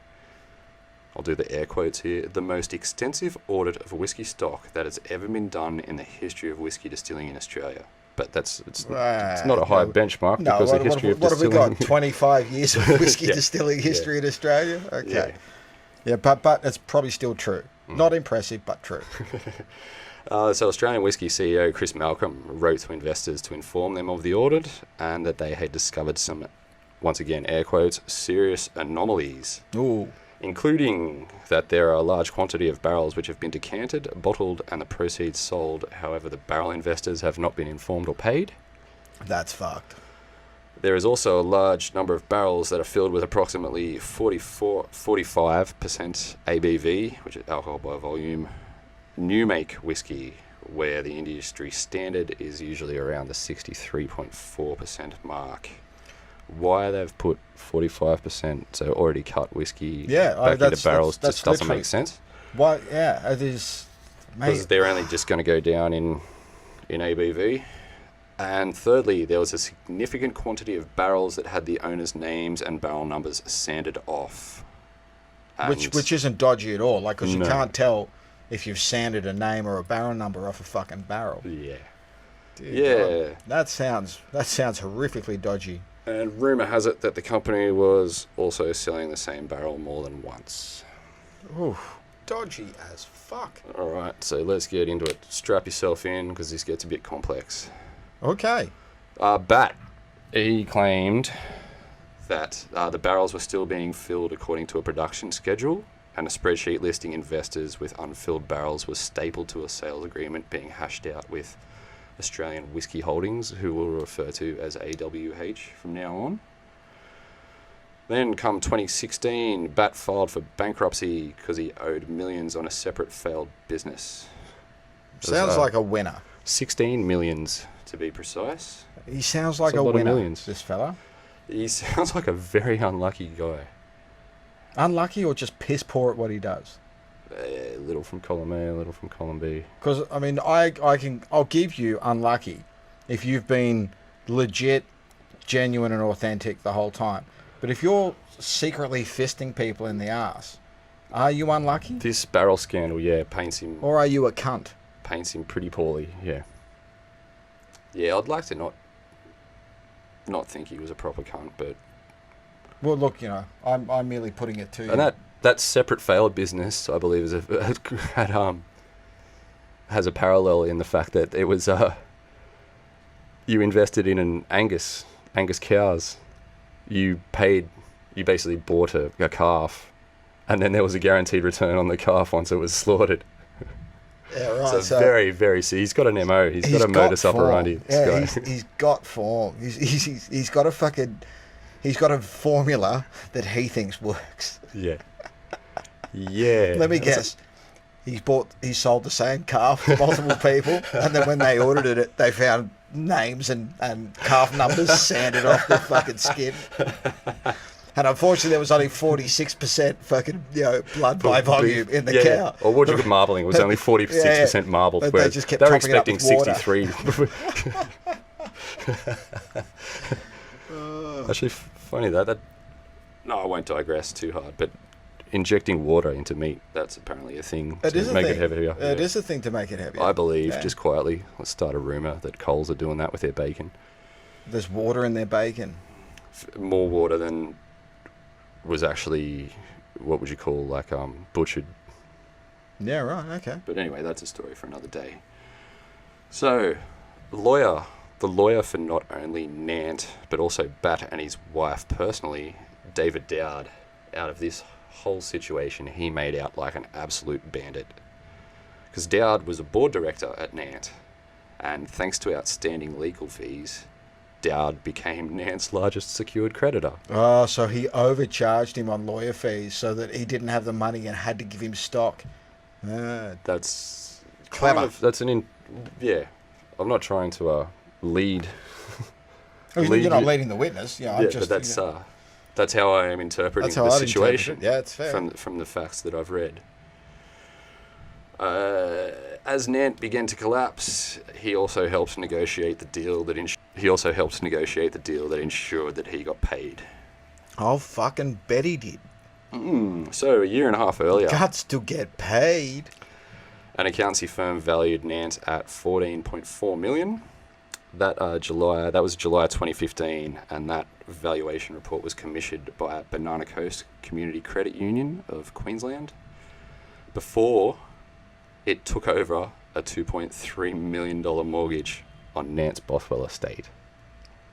I'll do the air quotes here, the most extensive audit of whiskey stock that has ever been done in the history of whiskey distilling in Australia. But it's not a high benchmark, because the history of distilling... What have we got, 25 years of whiskey distilling history in Australia? Okay. Yeah, but it's probably still true. Not impressive, but true. So Australian Whisky CEO Chris Malcolm wrote to investors to inform them of the audit and that they had discovered some, once again, air quotes, serious anomalies. Ooh. Including that there are a large quantity of barrels which have been decanted, bottled, and the proceeds sold. However, the barrel investors have not been informed or paid. That's fucked. There is also a large number of barrels that are filled with approximately 45% ABV, which is alcohol by volume, new make whiskey, where the industry standard is usually around the 63.4% mark. Why they've put 45%, so already cut whiskey, back into barrels, just doesn't make sense. Why? Yeah, it is. Because they're only just going to go down in ABV. And thirdly, there was a significant quantity of barrels that had the owner's names and barrel numbers sanded off. Which isn't dodgy at all, because you can't tell if you've sanded a name or a barrel number off a fucking barrel. Yeah. Dear God. That sounds horrifically dodgy. And rumour has it that the company was also selling the same barrel more than once. Ooh, dodgy as fuck. Alright, so let's get into it. Strap yourself in, because this gets a bit complex. Okay. Bat, he claimed that the barrels were still being filled according to a production schedule, and a spreadsheet listing investors with unfilled barrels was stapled to a sales agreement being hashed out with Australian Whisky Holdings, who we'll refer to as AWH from now on. Then, come 2016, Bat filed for bankruptcy because he owed millions on a separate failed business. Sounds like a winner. 16 millions, to be precise. He sounds like a winner, this fella. He sounds like a very unlucky guy. Unlucky or just piss poor at what he does? A little from column A, a little from column B. Because, I mean, I'll give you unlucky if you've been legit, genuine and authentic the whole time. But if you're secretly fisting people in the arse, are you unlucky? This barrel scandal, paints him... Or are you a cunt? Paints him pretty poorly, yeah. Yeah, I'd like to not not think he was a proper cunt, but... Well, look, I'm merely putting it to you. And that separate failed business, I believe, has a parallel in the fact that it was you invested in an Angus cows. You basically bought a calf, and then there was a guaranteed return on the calf once it was slaughtered. Yeah, right. So very, very. He's got an MO. He's got a modus operandi. Yeah, he's got form. He's got a formula that he thinks works. Yeah. Yeah. Let me guess. He sold the same calf to multiple people, and then when they ordered it, they found names and calf numbers sanded off the fucking skin. And unfortunately, there was only 46% fucking blood by volume in the cow. Yeah. Or what you call marbling? It was only 46% marbled. But they just kept they were topping it up expecting with water. 63. Actually, funny that. No, I won't digress too hard. But injecting water into meat, that's apparently a thing to make it heavier. It is a thing to make it heavier. I believe, just quietly, let's start a rumour that Coles are doing that with their bacon. There's water in their bacon. More water than was actually, what would you call, like, butchered. Yeah, right, okay. But anyway, that's a story for another day. So, the lawyer for not only Nant, but also Bat and his wife personally, David Dowd, out of this whole situation, he made out like an absolute bandit. Because Dowd was a board director at Nant, and thanks to outstanding legal fees, Dowd became Nant's largest secured creditor. Oh, so he overcharged him on lawyer fees so that he didn't have the money and had to give him stock. That's clever. Yeah. I'm not trying to lead. You're not leading the witness. Yeah, but that's how I am interpreting the situation. Yeah, it's fair. From the facts that I've read. As Nant began to collapse, he also helped negotiate the deal that ensured that he got paid. Oh, fucking bet he did. So a year and a half earlier, Guts to get paid. An accountancy firm valued Nant at $14.4 million. That was July 2015, and that valuation report was commissioned by Banana Coast Community Credit Union of Queensland before it took over a $2.3 million mortgage on Nant's Bothwell estate.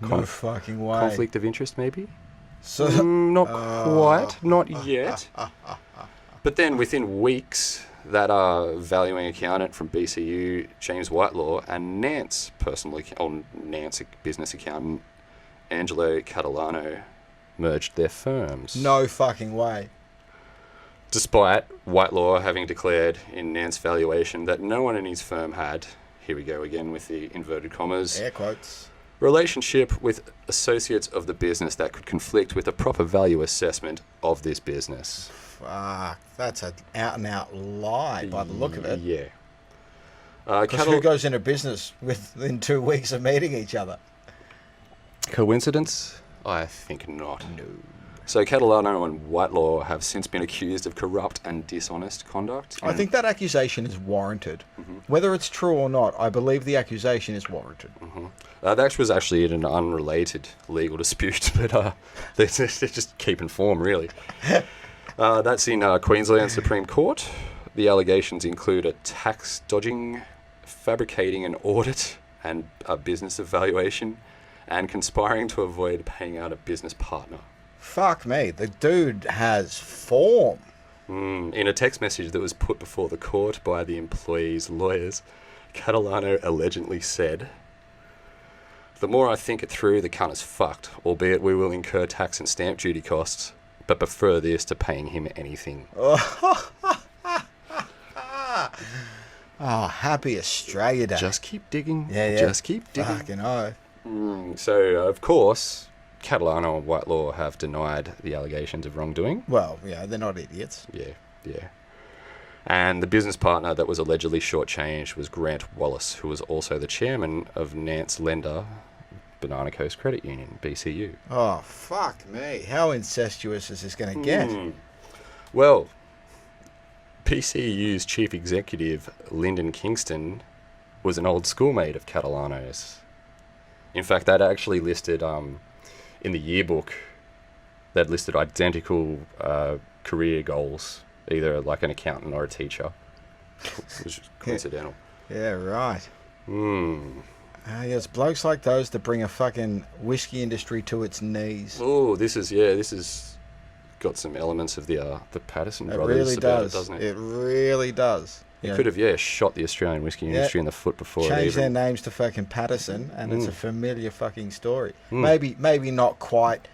No fucking way. Conflict of interest, maybe? So, not quite, not yet. But then within weeks, that valuing accountant from BCU, James Whitelaw, and Nant's business accountant, Angelo Catalano, merged their firms. No fucking way. Despite Whitelaw having declared in Nant's valuation that no one in his firm had, here we go again with the inverted commas, air quotes, relationship with associates of the business that could conflict with a proper value assessment of this business. Fuck, that's an out-and-out lie by the look of it. Yeah. Because who goes into business within 2 weeks of meeting each other? Coincidence? I think not. No. So Catalano and Whitelaw have since been accused of corrupt and dishonest conduct. I think that accusation is warranted. Mm-hmm. Whether it's true or not, I believe the accusation is warranted. Mm-hmm. That was actually in an unrelated legal dispute, but they're just keeping form, really. That's in Queensland Supreme Court. The allegations include a tax dodging, fabricating an audit and a business evaluation, and conspiring to avoid paying out a business partner. Fuck me, the dude has form. In a text message that was put before the court by the employee's lawyers, Catalano allegedly said, "The more I think it through, the cunt is fucked, albeit we will incur tax and stamp duty costs, but prefer this to paying him anything." Oh, happy Australia Day. Just keep digging. Yeah. Just keep digging. Fucking oh. So, of course, Catalano and Whitelaw have denied the allegations of wrongdoing. Well, yeah, they're not idiots. Yeah. And the business partner that was allegedly shortchanged was Grant Wallace, who was also the chairman of Nant's lender, Banana Coast Credit Union, BCU. Oh, fuck me. How incestuous is this going to get? Well, PCU's chief executive, Lyndon Kingston, was an old schoolmate of Catalano's. In fact, that actually listed in the yearbook, they'd listed identical career goals, either like an accountant or a teacher, which is coincidental. Yeah, right. Hmm. Yeah, it's blokes like those that bring a fucking whiskey industry to its knees. Oh, this is got some elements of the Patterson It brothers really about does. it, doesn't it? It really does. It could have, shot the Australian whiskey industry in the foot before it changed their even... names to fucking Patterson, and it's a familiar fucking story. Maybe not quite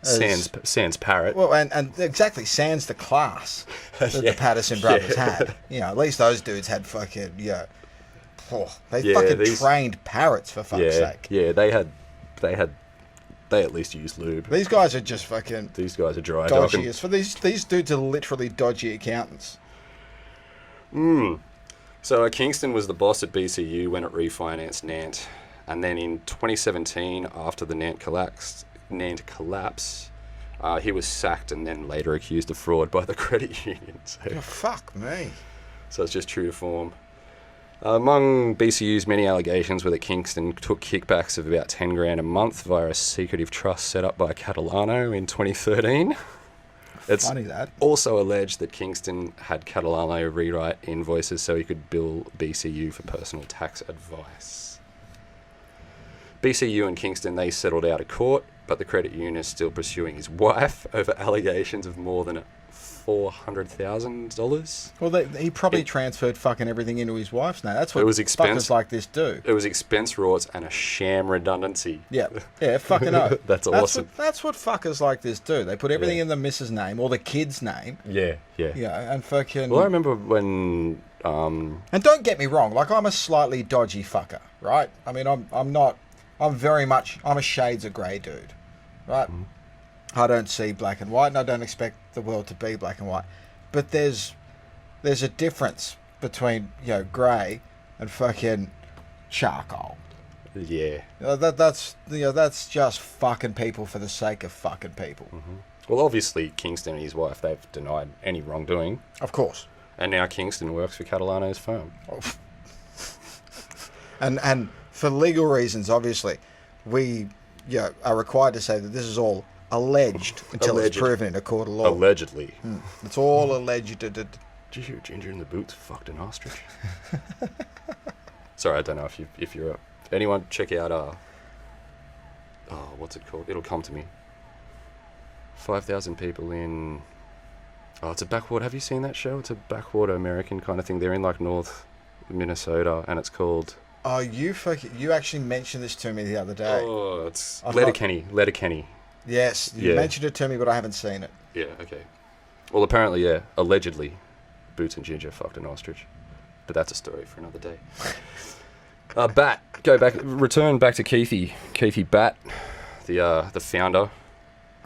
as... Sans Parrot. Well, and exactly, sans the class that the Patterson brothers had. At least those dudes had fucking, they trained parrots, for fuck's sake. Yeah, they at least used lube. These guys are just fucking... These guys are dry dodgy. docking. For these dudes are literally dodgy accountants. So Kingston was the boss at BCU when it refinanced Nant. And then in 2017, after the Nant collapse, he was sacked and then later accused of fraud by the credit union. So, fuck me. So it's just true to form. Among BCU's many allegations were that Kingston took kickbacks of about 10 grand a month via a secretive trust set up by Catalano in 2013. It's funny that. Also alleged that Kingston had Catalano rewrite invoices so he could bill BCU for personal tax advice. BCU and Kingston, they settled out of court, but the credit union is still pursuing his wife over allegations of more than $400,000. Well, he probably transferred fucking everything into his wife's name. That's what fuckers like this do. It was expense rorts and a sham redundancy. Yeah, fucking oath. That's awesome. That's what fuckers like this do. They put everything in the missus' name or the kid's name. Yeah. Yeah, and fucking... Well, I remember when... And don't get me wrong, like, I'm a slightly dodgy fucker, right? I mean, I'm a shades of grey dude, right? I don't see black and white, and I don't expect the world to be black and white. But there's a difference between, grey and fucking charcoal. Yeah. That's just fucking people for the sake of fucking people. Well, obviously, Kingston and his wife, they've denied any wrongdoing. Of course. And now Kingston works for Catalano's firm. And for legal reasons, obviously, we are required to say that this is all alleged until it's proven in a court of law. Allegedly. It's all alleged. Did you hear Ginger in the Boots fucked an ostrich? Sorry, I don't know if you're anyone check out what's it called? It'll come to me. 5,000 people in... Oh, it's a backwater. Have you seen that show? It's a backwater American kind of thing. They're in like North Minnesota, and it's called... Oh, you actually mentioned this to me the other day. Oh, it's Letterkenny. Yes, you mentioned it to me, but I haven't seen it. Yeah, okay. Well, apparently, allegedly, Boots and Ginger fucked an ostrich. But that's a story for another day. Return back to Keithy Batt, the founder.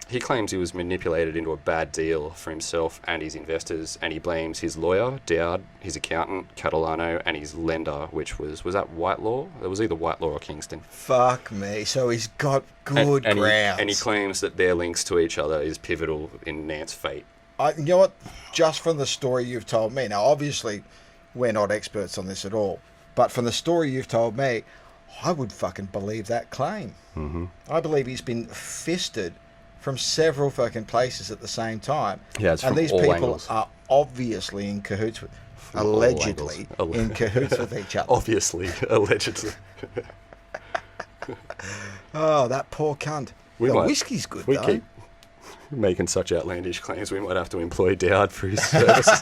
He claims he was manipulated into a bad deal for himself and his investors, and he blames his lawyer, Dowd, his accountant, Catalano, and his lender, which was that Whitelaw? It was either Whitelaw or Kingston. Fuck me. So he's got good grounds. And he claims that their links to each other is pivotal in Nant's fate. You know what? Just from the story you've told me, now obviously we're not experts on this at all, but from the story you've told me, I would fucking believe that claim. I believe he's been fisted from several fucking places at the same time. Yeah, it's and from these all people angles. are obviously in cahoots with, allegedly in cahoots with each other. Obviously, allegedly. Oh, that poor cunt. Whiskey's good, though. Keep making such outlandish claims, we might have to employ Dowd for his service.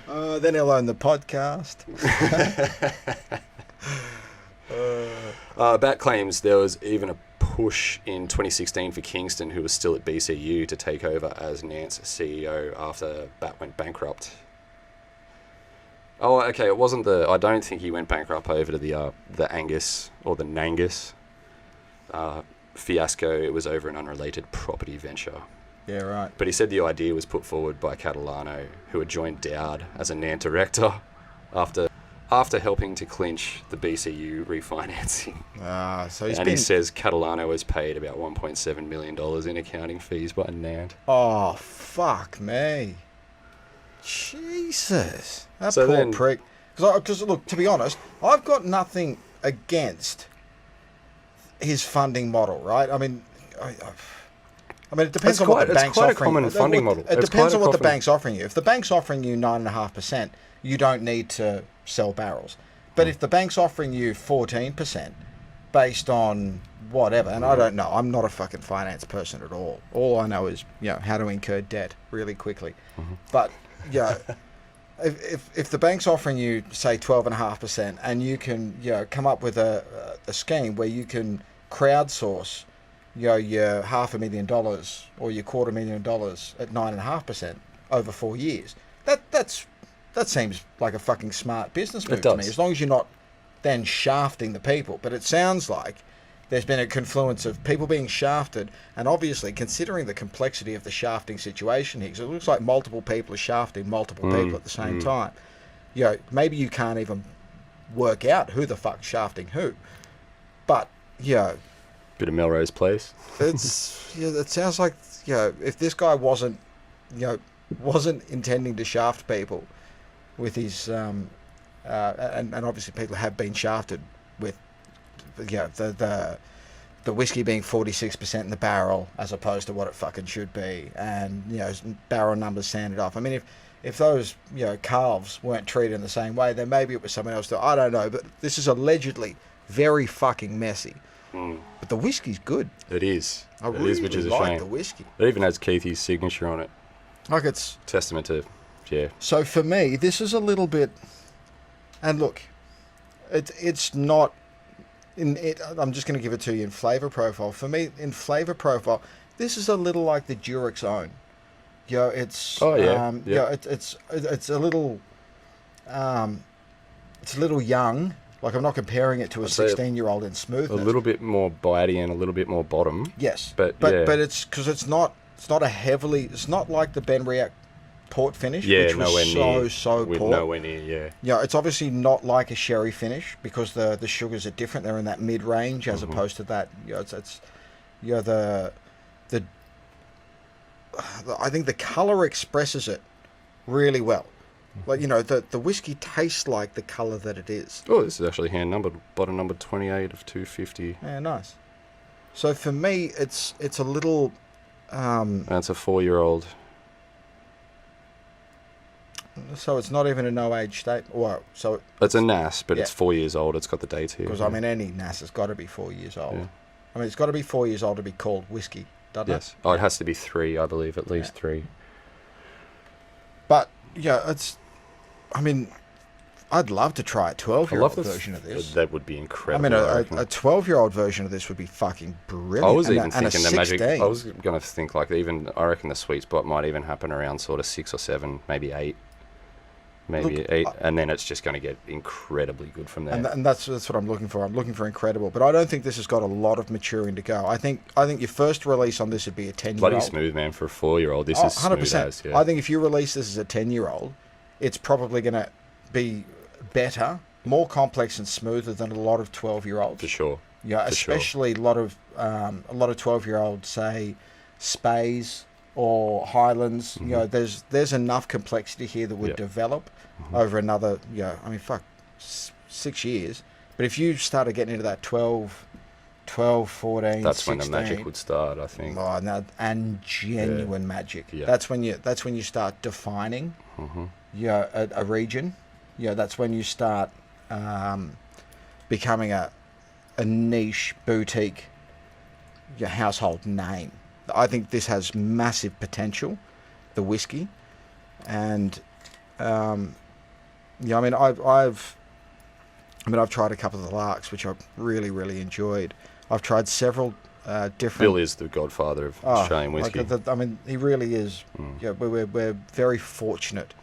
Then he'll own the podcast. Bat claims there was even a push in 2016 for Kingston, who was still at BCU, to take over as Nant's CEO after Bat went bankrupt. Oh, okay, it wasn't I don't think he went bankrupt over to the Angus or the Nangus fiasco. It was over an unrelated property venture. Yeah, right. But he said the idea was put forward by Catalano, who had joined Dowd as a Nant director after helping to clinch the BCU refinancing. He says Catalano has paid about $1.7 million in accounting fees by Nant. Oh, fuck me. Jesus. That poor prick. Because look, to be honest, I've got nothing against his funding model, right? I mean, it depends on what the bank's offering. It's quite a common funding model. It depends on what the bank's offering you. If the bank's offering you 9.5%, you don't need to sell barrels. But if the bank's offering you 14% based on whatever, and I don't know, I'm not a fucking finance person at all. All I know is, how to incur debt really quickly. But, if the bank's offering you, say, 12.5%, and you can, come up with a scheme where you can crowdsource, your $500,000 or your $250,000 at 9.5% over 4 years, that seems like a fucking smart business move to me. As long as you're not then shafting the people. But it sounds like there's been a confluence of people being shafted, and obviously, considering the complexity of the shafting situation here, because it looks like multiple people are shafting multiple people at the same time. Maybe you can't even work out who the fuck's shafting who. But, bit of Melrose Place. It's it sounds like, if this guy wasn't intending to shaft people with his and obviously people have been shafted with the whiskey being 46% in the barrel as opposed to what it fucking should be, and barrel numbers sanded off. I mean, if those calves weren't treated in the same way, then maybe it was someone else. I don't know, but this is allegedly very fucking messy. But the whiskey's good. It is. I really which is a like shame. the whiskey. It even has Keithy's signature on it. Like it's Testament to, So for me, this is a little bit, and look, it's not. I'm just going to give it to you in flavour profile. For me, in flavour profile, this is a little like the Durex Own. It's it's a little young. Like, I'm not comparing it to a 16-year-old in smoothness. A little bit more bitey and a little bit more bottom. Yes, but it's because it's not like the Benriach port finish, which was so poor. Nowhere near, it's obviously not like a sherry finish because the sugars are different. They're in that mid range as opposed to that. I think the colour expresses it really well. Like, the whiskey tastes like the colour that it is. Oh, this is actually hand numbered. Bottle number 28 of 250. Yeah, nice. So for me, it's a little. That's a 4-year-old. So it's not even a no-age state. Well, so it's a NAS, but it's 4 years old. It's got the dates here. Because any NAS has got to be 4 years old. Yeah. I mean, it's got to be 4 years old to be called whiskey, doesn't it? Yes. Oh, it has to be 3, I believe, at least 3. But it's. I mean, I'd love to try a 12-year-old version of this. That would be incredible. I mean, a 12-year-old version of this would be fucking brilliant. I was even thinking the magic. I was going to think I reckon the sweet spot might even happen around sort of 6 or 7, maybe 8. Maybe 8, and then it's just going to get incredibly good from there. And that's what I'm looking for. I'm looking for incredible, but I don't think this has got a lot of maturing to go. I think your first release on this would be a 10-year-old. Bloody smooth, man, for a 4-year-old. This is 100%. Smooth as, I think if you release this as a 10-year-old, it's probably going to be better, more complex and smoother than a lot of 12-year-olds. For sure. Yeah, especially a lot of 12-year-olds, say, Spays or Highlands. There's enough complexity here that would develop over another 6 years. But if you started getting into that 12, 14, that's 16, when the magic would start, I think. Oh, no, and genuine magic. Yeah. That's when you start defining a region. That's when you start becoming a niche boutique household name. I think this has massive potential, the whiskey, and I've tried a couple of the Larks, which I've really, really enjoyed. I've tried several different. Bill is the godfather of Australian whiskey. He really is. Yeah, we're very fortunate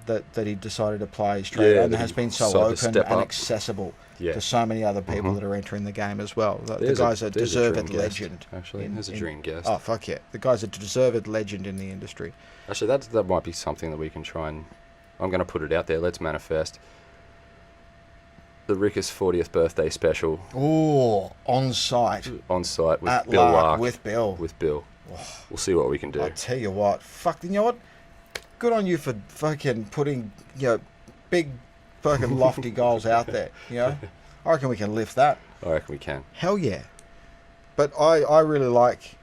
that he decided to play Straya and has been so open and accessible to so many other people that are entering the game as well. The guy's a deserved legend. Actually, there's a dream guest. Oh, fuck yeah. The guy's a deserved legend in the industry. Actually, that might be something that we can try and... I'm going to put it out there. Let's manifest. The Rickus 40th birthday special. Oh, on site. On site with at Bill Lark. With Bill. Oh. We'll see what we can do. I'll tell you what. Fuck, you know what? Good on you for fucking putting, big fucking lofty goals out there, I reckon we can lift that. I reckon we can. Hell yeah. But I really like...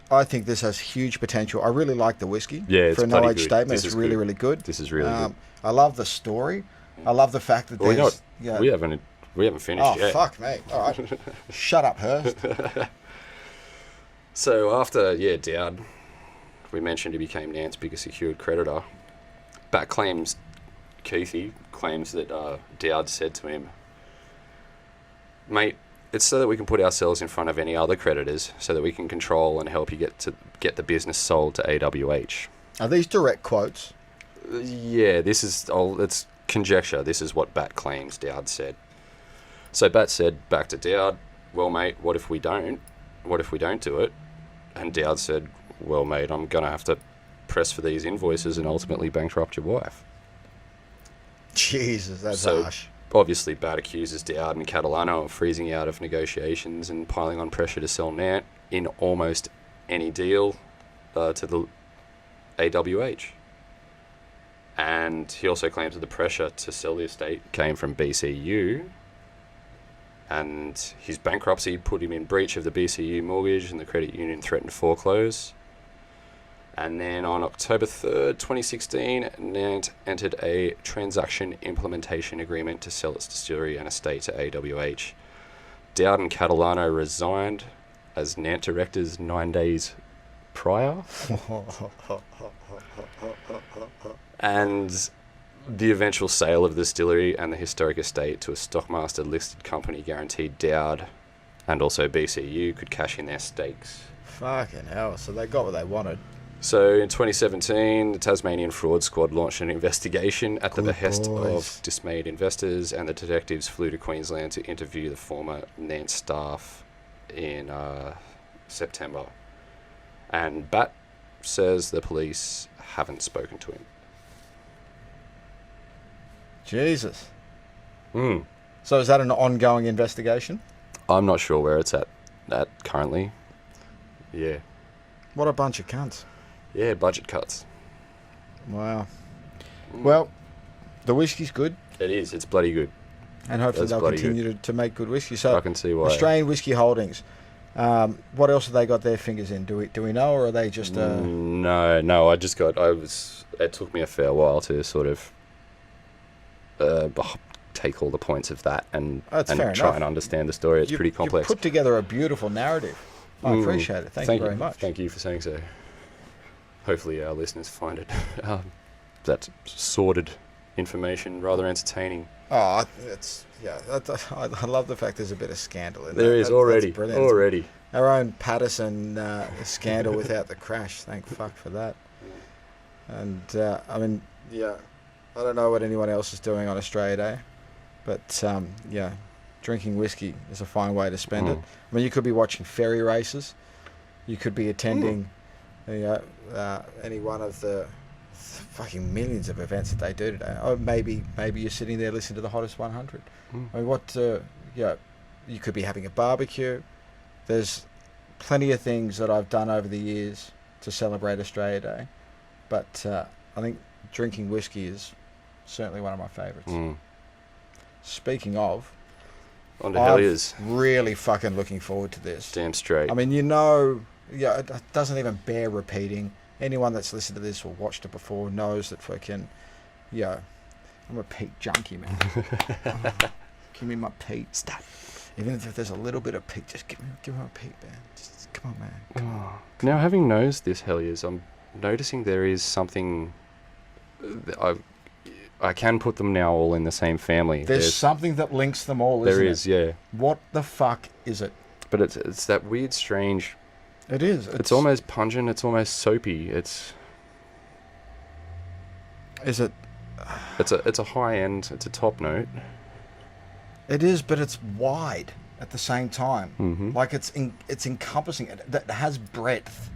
I think this has huge potential. I really like the whiskey. Yeah, it's for a bloody no-age good. statement. This It's is really, good. really good. This is really good. I love the story. I love the fact that Well, you know there's... what? yeah. We haven't finished Oh, yet. fuck me. All right. Shut up, Hurst. So after, Dowd, we mentioned he became Nant's biggest secured creditor. Keithy claims that Dowd said to him, "Mate, it's so that we can put ourselves in front of any other creditors, so that we can control and help you get the business sold to AWH." Are these direct quotes? Yeah, it's conjecture. This is what Bat claims Dowd said. So Bat said back to Dowd, "Well, mate, what if we don't? What if we don't do it?" And Dowd said, "Well, mate, I'm going to have to press for these invoices and ultimately bankrupt your wife." Jesus, that's So, harsh. Obviously, Bat accuses Dowd and Catalano of freezing out of negotiations and piling on pressure to sell Nant in almost any deal to the AWH. And he also claims that the pressure to sell the estate came from BCU, and his bankruptcy put him in breach of the BCU mortgage, and the credit union threatened to foreclose. And then on October 3rd, 2016, Nant entered a transaction implementation agreement to sell its distillery and estate to AWH. Dowd and Catalano resigned as Nant directors 9 days prior. And the eventual sale of the distillery and the historic estate to a Stockmaster listed company guaranteed Dowd and also BCU could cash in their stakes. Fucking hell. So they got what they wanted. So in 2017, the Tasmanian Fraud Squad launched an investigation at the Good behest boys. of dismayed investors, and the detectives flew to Queensland to interview the former Nant staff in September. And Bat says the police haven't spoken to him. Jesus. Hmm. So is that an ongoing investigation? I'm not sure where it's at currently. Yeah. What a bunch of cunts. Yeah, budget cuts. Wow. Well, the whiskey's good, It is. It's bloody good. and hopefully That's they'll bloody continue to make good whiskey. So I can see why. Australian Whiskey Holdings. What else have they got their fingers in? Do we know, or are they just? No. It took me a fair while to sort of take all the points of that and That's fair try enough. and understand the story. It's pretty complex. You put together a beautiful narrative. I appreciate it. Thank you very much. Thank you for saying so. Hopefully our listeners find it that sordid information rather entertaining. Oh, I love the fact there's a bit of scandal in there. There is already. That's brilliant. Already. Our own Patterson scandal without the crash. Thank fuck for that. And I mean, yeah, I don't know what anyone else is doing on Australia Day, but yeah, drinking whiskey is a fine way to spend it. I mean, you could be watching ferry races, you could be attending, any one of the fucking millions of events that they do today. Or maybe you're sitting there listening to the Hottest 100. I mean, you could be having a barbecue. There's plenty of things that I've done over the years to celebrate Australia Day, but I think drinking whiskey is certainly one of my favourites. Speaking of, On to Helliers. really fucking looking forward to this. Damn straight. I mean, it doesn't even bear repeating. Anyone that's listened to this or watched it before knows that fucking, I'm a peat junkie, man. Give me my peat. Stop. Even if there's a little bit of peat, just give me my peat, man. Just, come on, man. Come on. Now, having nosed this Helliers, I'm noticing there is something. I can put them now all in the same family. There's something that links them all, isn't it? There is, yeah. What the fuck is it? But it's that weird, strange. It is. It's almost pungent. It's almost soapy. Is it? It's a high end. It's a top note. It is, but it's wide at the same time. Mm-hmm. Like it's encompassing. It has breadth.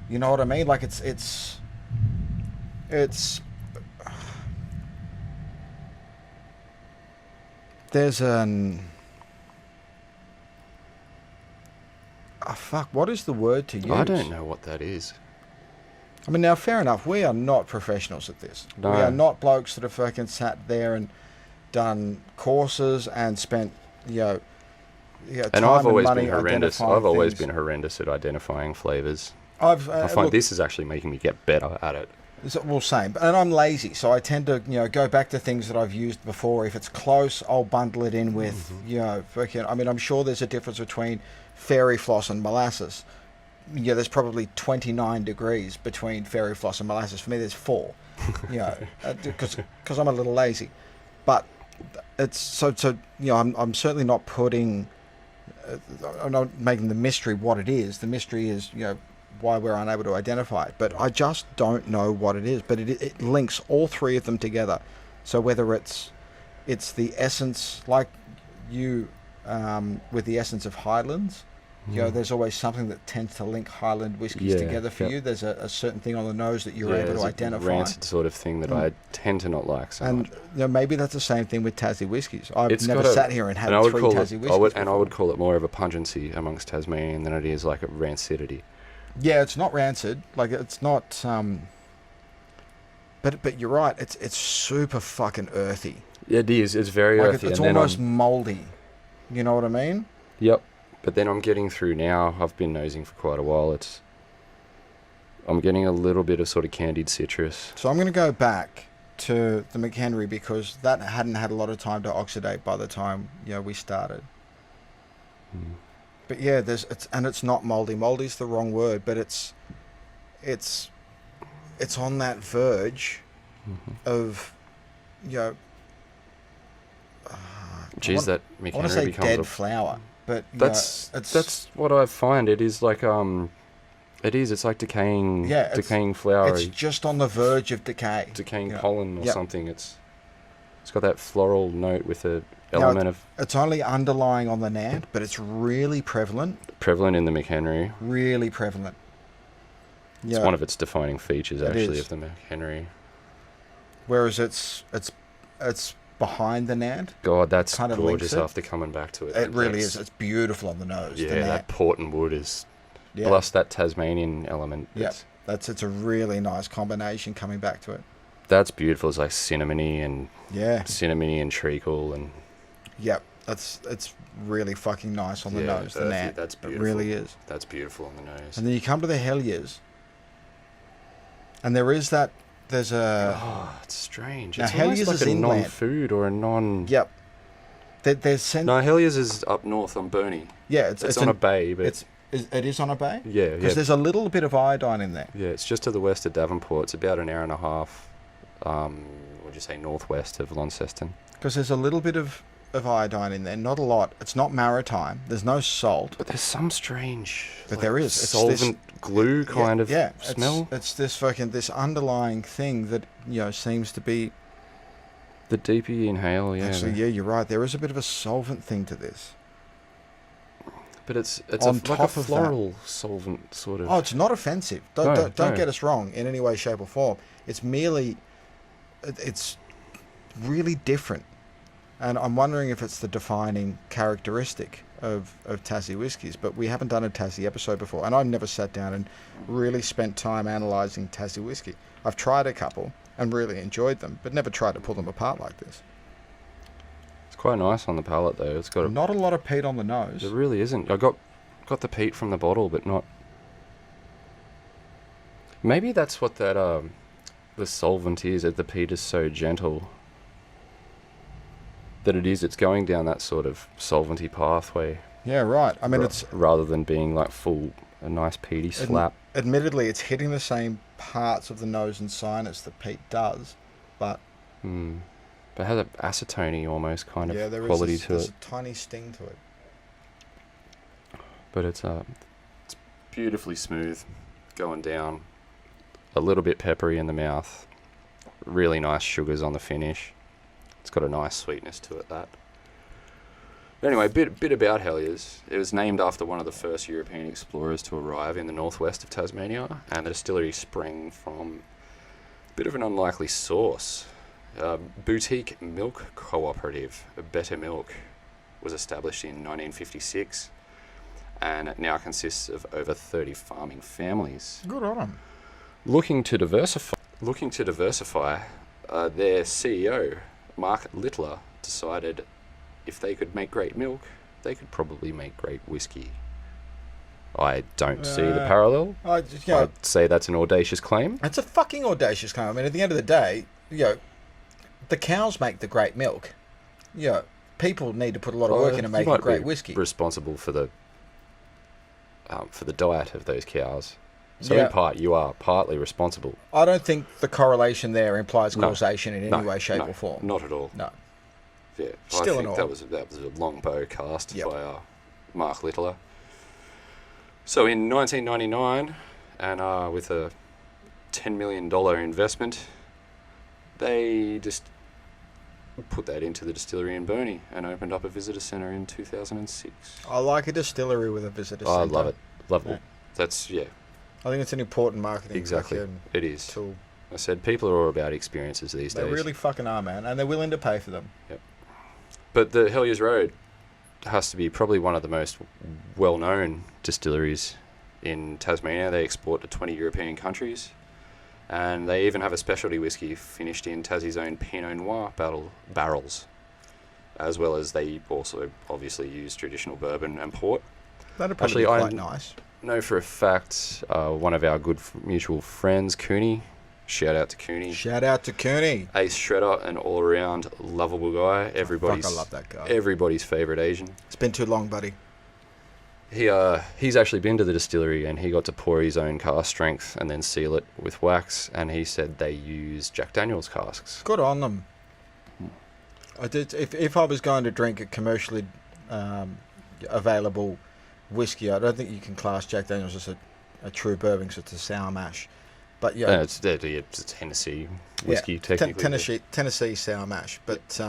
You know what I mean? Like it's. There's an. Oh, fuck, what is the word to use? I don't know what that is. I mean, now, fair enough, we are not professionals at this. No. We are not blokes that have fucking sat there and, done courses and spent, time And I've always and money been horrendous. identifying I've always things. been horrendous at identifying flavours. I find look, this is actually making me get better at it. well, same. And I'm lazy, so I tend to, go back to things that I've used before. If it's close, I'll bundle it in with, I'm sure there's a difference between fairy floss and molasses. There's probably 29 degrees between fairy floss and molasses. For me, there's 4, because I'm a little lazy. But it's so I'm certainly not putting, I'm not making the mystery what it is. The mystery is, why we're unable to identify it. But I just don't know what it is. But it links all 3 of them together. So whether it's the essence, like you with the essence of Highlands, there's always something that tends to link Highland whiskies together for you. There's a certain thing on the nose that you're able to identify. A rancid sort of thing that I tend to not like so much. And maybe that's the same thing with Tassie whiskies. I've never sat here and had 3 Tassie whiskies. I would call it more of a pungency amongst Tasmanian than it is like a rancidity. Yeah, it's not rancid. Like, it's not. But you're right. It's super fucking earthy. It is. It's very earthy. It's almost mouldy. You know what I mean? Yep. But then I'm getting through now. I've been nosing for quite a while. I'm getting a little bit of sort of candied citrus. So I'm going to go back to the McHenry because that hadn't had a lot of time to oxidate by the time we started. But yeah, it's not mouldy. Mouldy's the wrong word, but it's on that verge of Geez, that McHenry I want to say becomes dead flower, but that's what I find. It is like it's like decaying flower. It's just on the verge of decay. Decaying pollen or something. It's got that floral note with a element of. It's only underlying on the nand, but it's really prevalent. Prevalent in the McHenry. Really prevalent. It's one of its defining features, actually, of the McHenry. Whereas it's behind the nand. God, that's kind of gorgeous after coming back to it. It really is. It's beautiful on the nose. Yeah, that port and wood is. Yeah. Plus that Tasmanian element. Yeah, it's a really nice combination coming back to it. That's beautiful. It's like cinnamony and treacle and. Yep, it's really fucking nice on the nose. The nand. That's beautiful. It really is. That's beautiful on the nose. And then you come to the Helliers, and there's a. Oh, it's strange. Now, it's Helliers almost like a inland. non-food or a non. Yep. No, Helliers is up north on Burnie. Yeah, it's on a bay, but it is on a bay. Yeah, because there's a little bit of iodine in there. Yeah, it's just to the west of Devonport. It's about an hour and a half. Would you say northwest of Launceston? Because there's a little bit of iodine in there, not a lot. It's not maritime. There's no salt. But there's some strange. But there is solvent glue kind of smell. It's this underlying thing that seems to be. The deeper you inhale, Actually, you're right. There is a bit of a solvent thing to this. But it's like a floral solvent sort of. Oh, it's not offensive. Don't get us wrong in any way, shape, or form. It's merely, it's really different, and I'm wondering if it's the defining characteristic of Tassie whiskies. But we haven't done a Tassie episode before, and I've never sat down and really spent time analysing Tassie whiskey. I've tried a couple and really enjoyed them, but never tried to pull them apart like this. It's quite nice on the palate, though. It's got not a lot of peat on the nose. It really isn't. I got the peat from the bottle, but not. Maybe that's what that the solvent is. That the peat is so gentle that it's going down that sort of solventy pathway. Yeah, right. I mean, it's rather than being like a nice peaty slap. Admittedly, it's hitting the same parts of the nose and sinus that peat does, but. But it has an acetone almost kind of quality to it. There's a tiny sting to it. But it's beautifully smooth, going down. A little bit peppery in the mouth. Really nice sugars on the finish. It's got a nice sweetness to it, that. But anyway, bit about Helliers. It was named after one of the first European explorers to arrive in the northwest of Tasmania, and the distillery sprang from a bit of an unlikely source. Boutique milk cooperative, Better Milk, was established in 1956, and it now consists of over 30 farming families. Good on them. Looking to diversify, their CEO, Mark Littler decided if they could make great milk, they could probably make great whiskey. I don't see the parallel. I'd say that's an audacious claim. It's a fucking audacious claim. I mean, at the end of the day, the cows make the great milk. People need to put a lot of work into making great whiskey. Responsible for the diet of those cows. So in part, you are partly responsible. I don't think the correlation there implies causation in any way, shape, or form. Not at all. No. Yeah, Still I think that was a long bow cast by Mark Littler. So in 1999, and with a $10 million investment, they just put that into the distillery in Burnie and opened up a visitor centre in 2006. I like a distillery with a visitor centre. I love it. Love it. That's, I think it's an important marketing it is. tool. I said people are all about experiences these days. They really fucking are, man. And they're willing to pay for them. Yep. But the Hellier's Road has to be probably one of the most well-known distilleries in Tasmania. They export to 20 European countries. And they even have a specialty whiskey finished in Tassie's own Pinot Noir barrels. As well as they also obviously use traditional bourbon and port. That'd probably be quite nice. Know for a fact one of our good mutual friends, Cooney. Shout out to Cooney. Ace shredder, an all-around lovable guy. I love that guy. Everybody's favourite Asian. It's been too long, buddy. He's actually been to the distillery and he got to pour his own cask strength and then seal it with wax. And he said they use Jack Daniel's casks. Good on them. I did. If I was going to drink a commercially available whiskey, I don't think you can class Jack Daniel's as a true bourbon, because it's a sour mash. But it's Tennessee whiskey, technically. Tennessee sour mash. But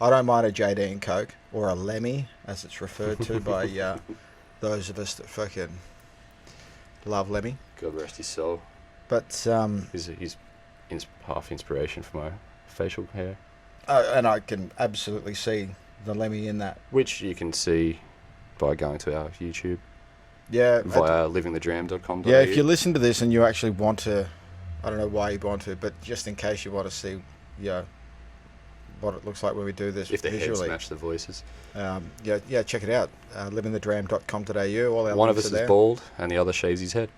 I don't mind a JD and Coke, or a Lemmy, as it's referred to by those of us that fucking love Lemmy. God rest his soul. But he's half inspiration for my facial hair. And I can absolutely see the Lemmy in that. Which you can see by going to our YouTube. Yeah. Via livingthedram.com.au. Yeah, if you listen to this and you actually want to, I don't know why you want to, but just in case you want to see, what it looks like when we do this if the visually. heads match the voices. Check it out. livingthedram.com.au. All our One of links us are there. is bald and the other shaves his head.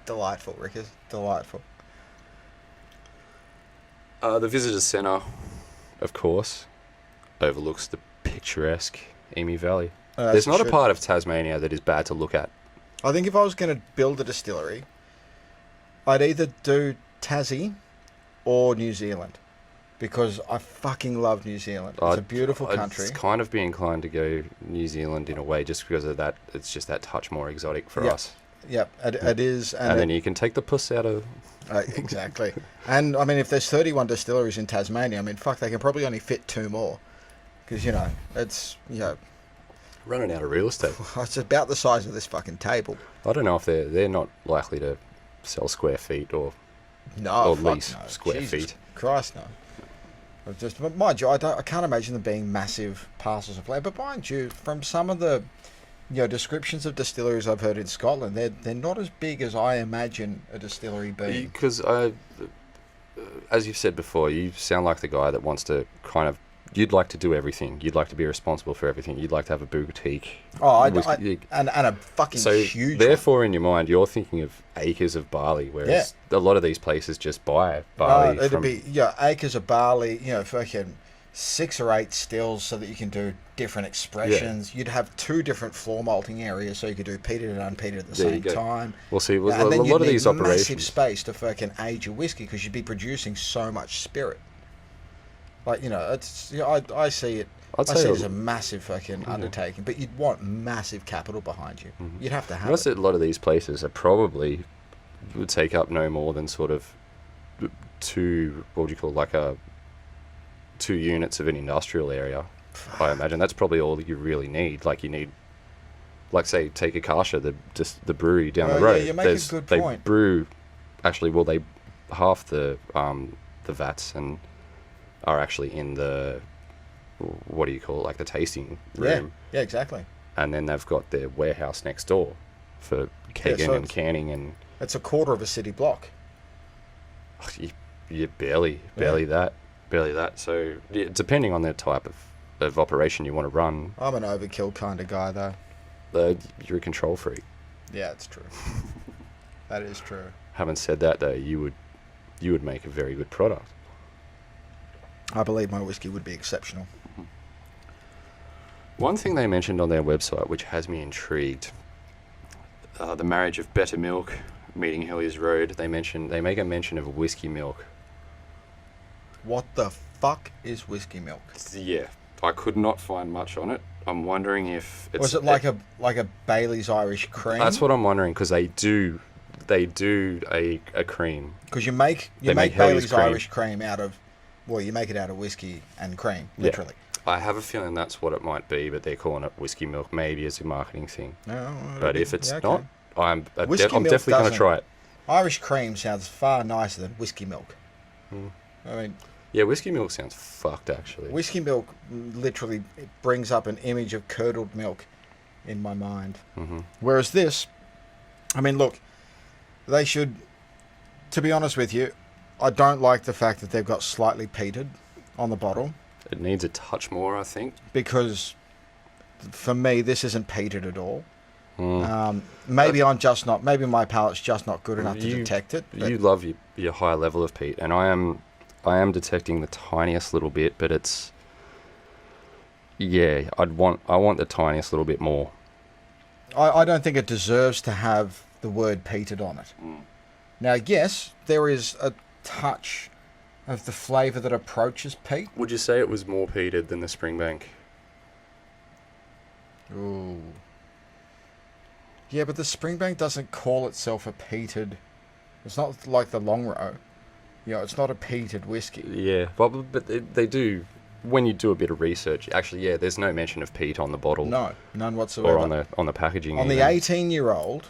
Delightful, Rickus. Delightful. The visitor centre, of course, overlooks the picturesque Emu Valley. There's not a part of Tasmania that is bad to look at. I think if I was going to build a distillery, I'd either do Tassie or New Zealand, because I fucking love New Zealand. It's a beautiful country. I'd kind of be inclined to go New Zealand in a way, just because of that. It's just that touch more exotic for us. Yep, it is. And then you can take the puss out of... exactly. And, I mean, if there's 31 distilleries in Tasmania, I mean, fuck, they can probably only fit 2 more. Because, it's, running out of real estate. It's about the size of this fucking table. I don't know if they're not likely to sell square feet or lease square feet. Christ, no. But mind you, I can't imagine them being massive parcels of land. But mind you, from some of the descriptions of distilleries I've heard in Scotland, they're not as big as I imagine a distillery being. Because as you've said before, you sound like the guy that wants to kind of... You'd like to do everything. You'd like to be responsible for everything. You'd like to have a boutique. And a fucking huge therefore, in your mind, you're thinking of acres of barley, whereas a lot of these places just buy barley. It'd be acres of barley, fucking 6 or 8 stills so that you can do different expressions. You'd have 2 different floor malting areas so you could do peated and unpeated at the same time. Well, see, and then you'd need massive space to fucking age your whiskey, because you'd be producing so much spirit. Like, it's I see it. I see it as a massive fucking undertaking, but you'd want massive capital behind you. Mm-hmm. You'd have to have it. A lot of these places are probably would take up no more than sort of 2, what would you call, like 2 units of an industrial area. I imagine that's probably all that you really need. Like you need, like say, take Akasha, the brewery down the road. Yeah, you make a good point. They brew, actually, half the vats and are actually in the, what do you call it, like the tasting room. Yeah, exactly. And then they've got their warehouse next door for kegging and canning. And it's a quarter of a city block. barely that. So depending on the type of operation you want to run, I'm an overkill kind of guy, though. You're a control freak. Yeah, it's true. That is true. Having said that, though, you would make a very good product. I believe my whiskey would be exceptional. One thing they mentioned on their website, which has me intrigued, the marriage of better milk meeting Hilliers Road. They make a mention of whiskey milk. What the fuck is whiskey milk? Yeah, I could not find much on it. I'm wondering if it's... Was it like a Bailey's Irish cream? That's what I'm wondering, because they do a cream. Because you make Bailey's Irish cream out of... Well, you make it out of whiskey and cream, literally. Yeah. I have a feeling that's what it might be, but they're calling it whiskey milk, maybe as a marketing thing. No, but if it's not, I'm Whiskey milk definitely going to try it. Irish cream sounds far nicer than whiskey milk. I mean... Yeah, whiskey milk sounds fucked, actually. Whiskey milk literally it brings up an image of curdled milk in my mind. Mm-hmm. Whereas this, I mean, look, they should... To be honest with you, I don't like the fact that they've got slightly peated on the bottle. It needs a touch more, I think. Because, for me, this isn't peated at all. Maybe maybe my palate's just not good enough to detect it. You love your high level of peat, and I am detecting the tiniest little bit, but it's... Yeah, I want the tiniest little bit more. I don't think it deserves to have the word peated on it. Now, yes, there is a touch of the flavour that approaches peat. Would you say it was more peated than the Springbank? Ooh. Yeah, but the Springbank doesn't call itself a peated... It's not like the Long Row. You know, it's not a peated whiskey. Yeah, but they do... When you do a bit of research, actually, yeah, there's no mention of peat on the bottle. No, none whatsoever. Or on the packaging. On the 18-year-old,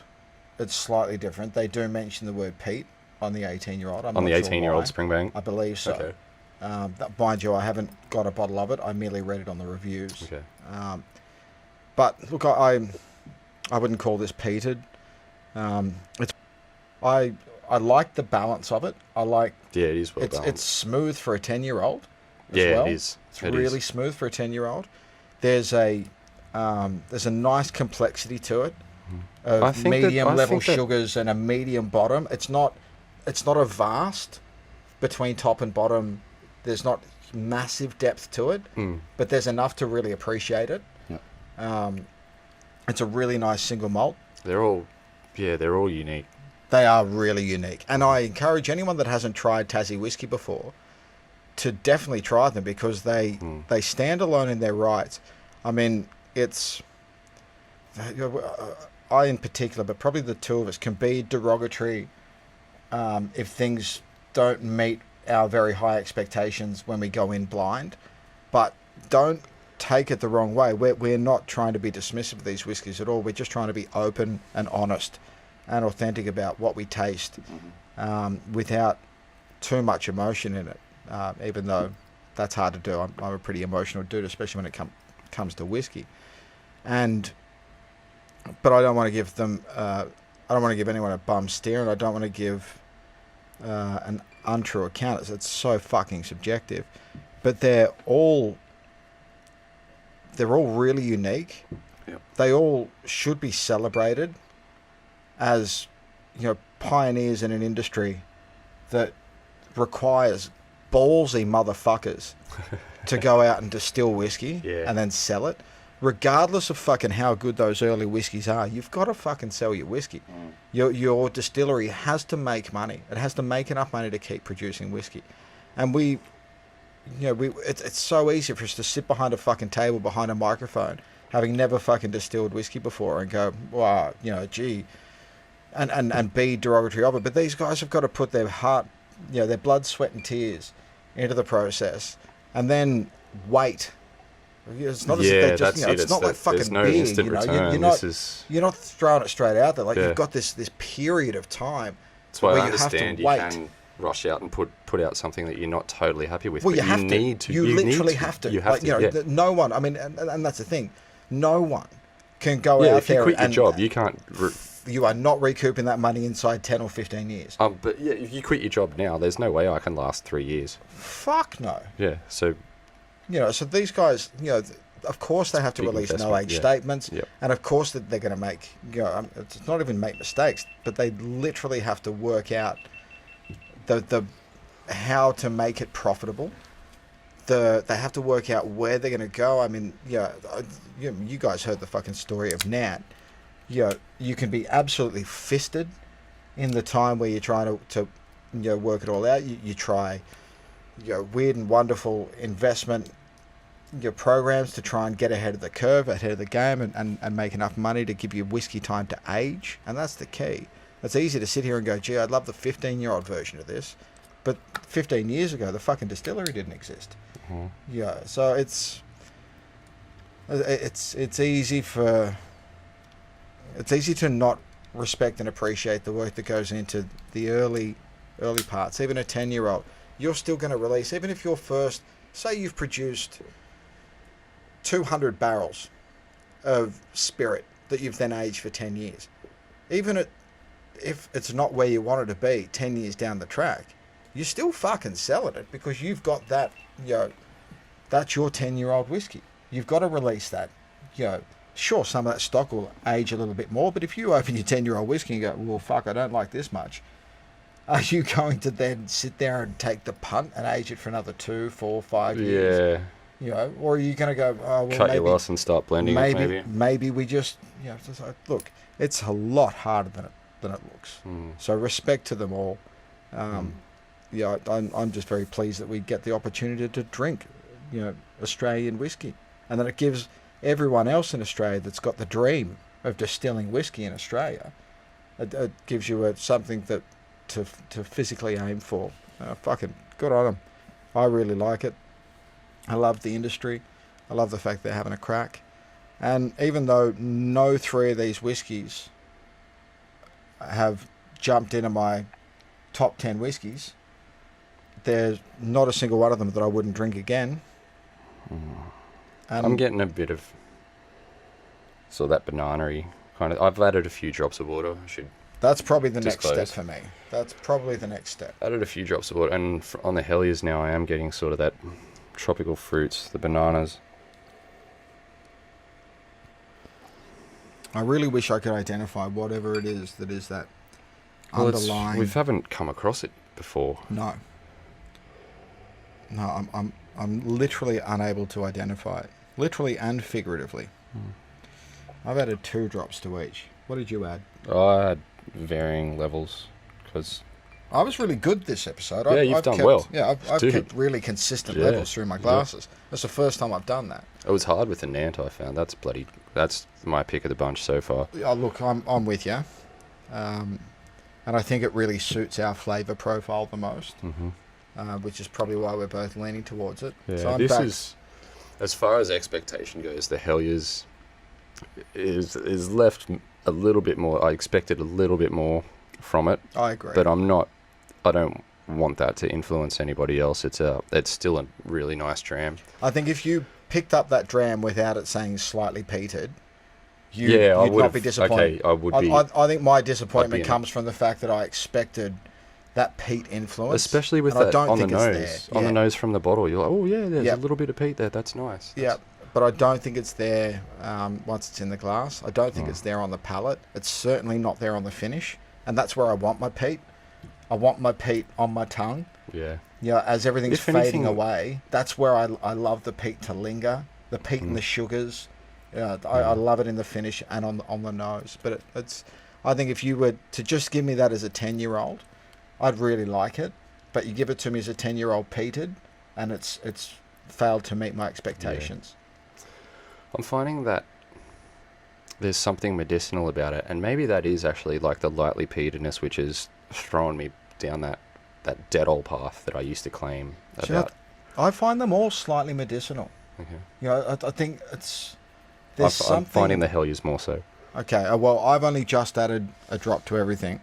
it's slightly different. They do mention the word peat on the 18-year-old. On the 18-year-old Springbank? I believe so. Okay. Mind you, I haven't got a bottle of it. I merely read it on the reviews. Okay. But look, I wouldn't call this peated. I like the balance of it. Yeah, it is well balanced. It's smooth for a 10-year-old. Yeah, well. it is. It's really smooth for a 10-year-old. There's a nice complexity to it of medium level sugars and a medium bottom. It's not a vast between top and bottom. There's not massive depth to it, but there's enough to really appreciate it. Yeah. It's a really nice single malt. They're all unique. They are really unique, and I encourage anyone that hasn't tried Tassie whiskey before to definitely try them, because they stand alone in their rights. I mean, it's... I in particular, but probably the two of us, can be derogatory if things don't meet our very high expectations when we go in blind. But don't take it the wrong way. We're not trying to be dismissive of these whiskies at all. We're just trying to be open and honest and authentic about what we taste without too much emotion in it. Even though that's hard to do. I'm a pretty emotional dude, especially when it comes to whiskey. But I don't want to give them... I don't want to give anyone a bum steer, and I don't want to give an untrue account. It's so fucking subjective. But they're all really unique. Yep. They all should be celebrated as, pioneers in an industry that requires ballsy motherfuckers to go out and distill whiskey and then sell it. Regardless of fucking how good those early whiskies are, you've got to fucking sell your whiskey. Your distillery has to make money. It has to make enough money to keep producing whiskey. And it's so easy for us to sit behind a fucking table, behind a microphone, having never fucking distilled whiskey before, and go, wow, gee, and be derogatory of it. But these guys have got to put their heart, their blood, sweat and tears into the process, and then wait. It's not as if they just, it's not like fucking no beer, instant return. You're not throwing it straight out there. Like, you've got this period of time. That's why where I understand you can rush out and put out something that you're not totally happy with. Well, but you need to. You literally have to. You have to. No one. I mean, and that's the thing. No one can go out there. If you quit your job, you can't you are not recouping that money inside 10 or 15 years. But yeah, if you quit your job now, there's no way I can last 3 years. Fuck no. Yeah, so... So these guys, of course they have to Big release investment, no-age yeah. statements, Yep. and of course that they're going to make, it's not even make mistakes, but they literally have to work out the how to make it profitable. They have to work out where they're going to go. I mean, you guys heard the fucking story of Nat. You can be absolutely fisted in the time where you're trying to work it all out. You try weird and wonderful investment programs to try and get ahead of the curve, ahead of the game, and make enough money to give you whiskey time to age. And that's the key. It's easy to sit here and go, gee, I'd love the 15-year-old version of this. But 15 years ago, the fucking distillery didn't exist. Mm-hmm. Yeah, so it's easy to not respect and appreciate the work that goes into the early parts. Even a 10-year-old, you're still going to release, even if your first, say you've produced 200 barrels of spirit that you've then aged for 10 years. Even if it's not where you want it to be 10 years down the track, you're still fucking selling it because you've got that, that's your 10-year-old whiskey. You've got to release that. Sure, some of that stock will age a little bit more, but if you open your 10-year-old whiskey and go, well, fuck, I don't like this much, are you going to then sit there and take the punt and age it for another 2, 4, 5 years? Yeah. Or are you going to go, oh, well, Cut your loss and start blending it, maybe? Maybe we just, look, it's a lot harder than it looks. Mm. So respect to them all. I'm just very pleased that we get the opportunity to drink, Australian whiskey. And that it gives everyone else in Australia that's got the dream of distilling whiskey in Australia, it gives you something that to physically aim for. Fucking good on them. I really like it. I love the industry. I love the fact they're having a crack. And even though no 3 of these whiskies have jumped into my top 10 whiskies, there's not a single one of them that I wouldn't drink again. I'm getting a bit of that banana-y kind of... I've added a few drops of water. That's probably the disclose. next step for me. That's probably the next step. Added a few drops of water, and on the Helliers now I am getting sort of that tropical fruits, the bananas. I really wish I could identify whatever it is that underlying... We haven't come across it before. No, I'm literally unable to identify it. Literally and figuratively. I've added 2 drops to each. What did you add? I had varying levels, because... I was really good this episode. You've done well. Yeah, I've kept really consistent levels through my glasses. Yeah. That's the first time I've done that. It was hard with the Nant, I found. That's my pick of the bunch so far. Oh, look, I'm with you. And I think it really suits our flavour profile the most, which is probably why we're both leaning towards it. Yeah, so this is, as far as expectation goes, the Helliers is left a little bit more. I expected a little bit more from it. I agree. But I don't want that to influence anybody else. It's still a really nice dram. I think if you picked up that dram without it saying slightly peated, you'd not be disappointed. Okay, I would be. I think my disappointment comes from the fact that I expected that peat influence. Especially with that on the nose. On the nose from the bottle. You're like, oh yeah, there's a little bit of peat there. That's nice. Yeah, but I don't think it's there once it's in the glass. I don't think it's there on the palate. It's certainly not there on the finish. And that's where I want my peat. I want my peat on my tongue. Yeah. As everything's fading away, that's where I love the peat to linger. The peat and the sugars. I love it in the finish and on the nose. But I think if you were to just give me that as a 10-year-old, I'd really like it. But you give it to me as a 10-year-old peated, and it's failed to meet my expectations. Yeah. I'm finding that there's something medicinal about it, and maybe that is actually like the lightly peatedness, which is throwing me down that dead old path that I used to claim about. I find them all slightly medicinal. Okay. I think there's something... I'm finding the Helliers more so. Okay, well, I've only just added a drop to everything.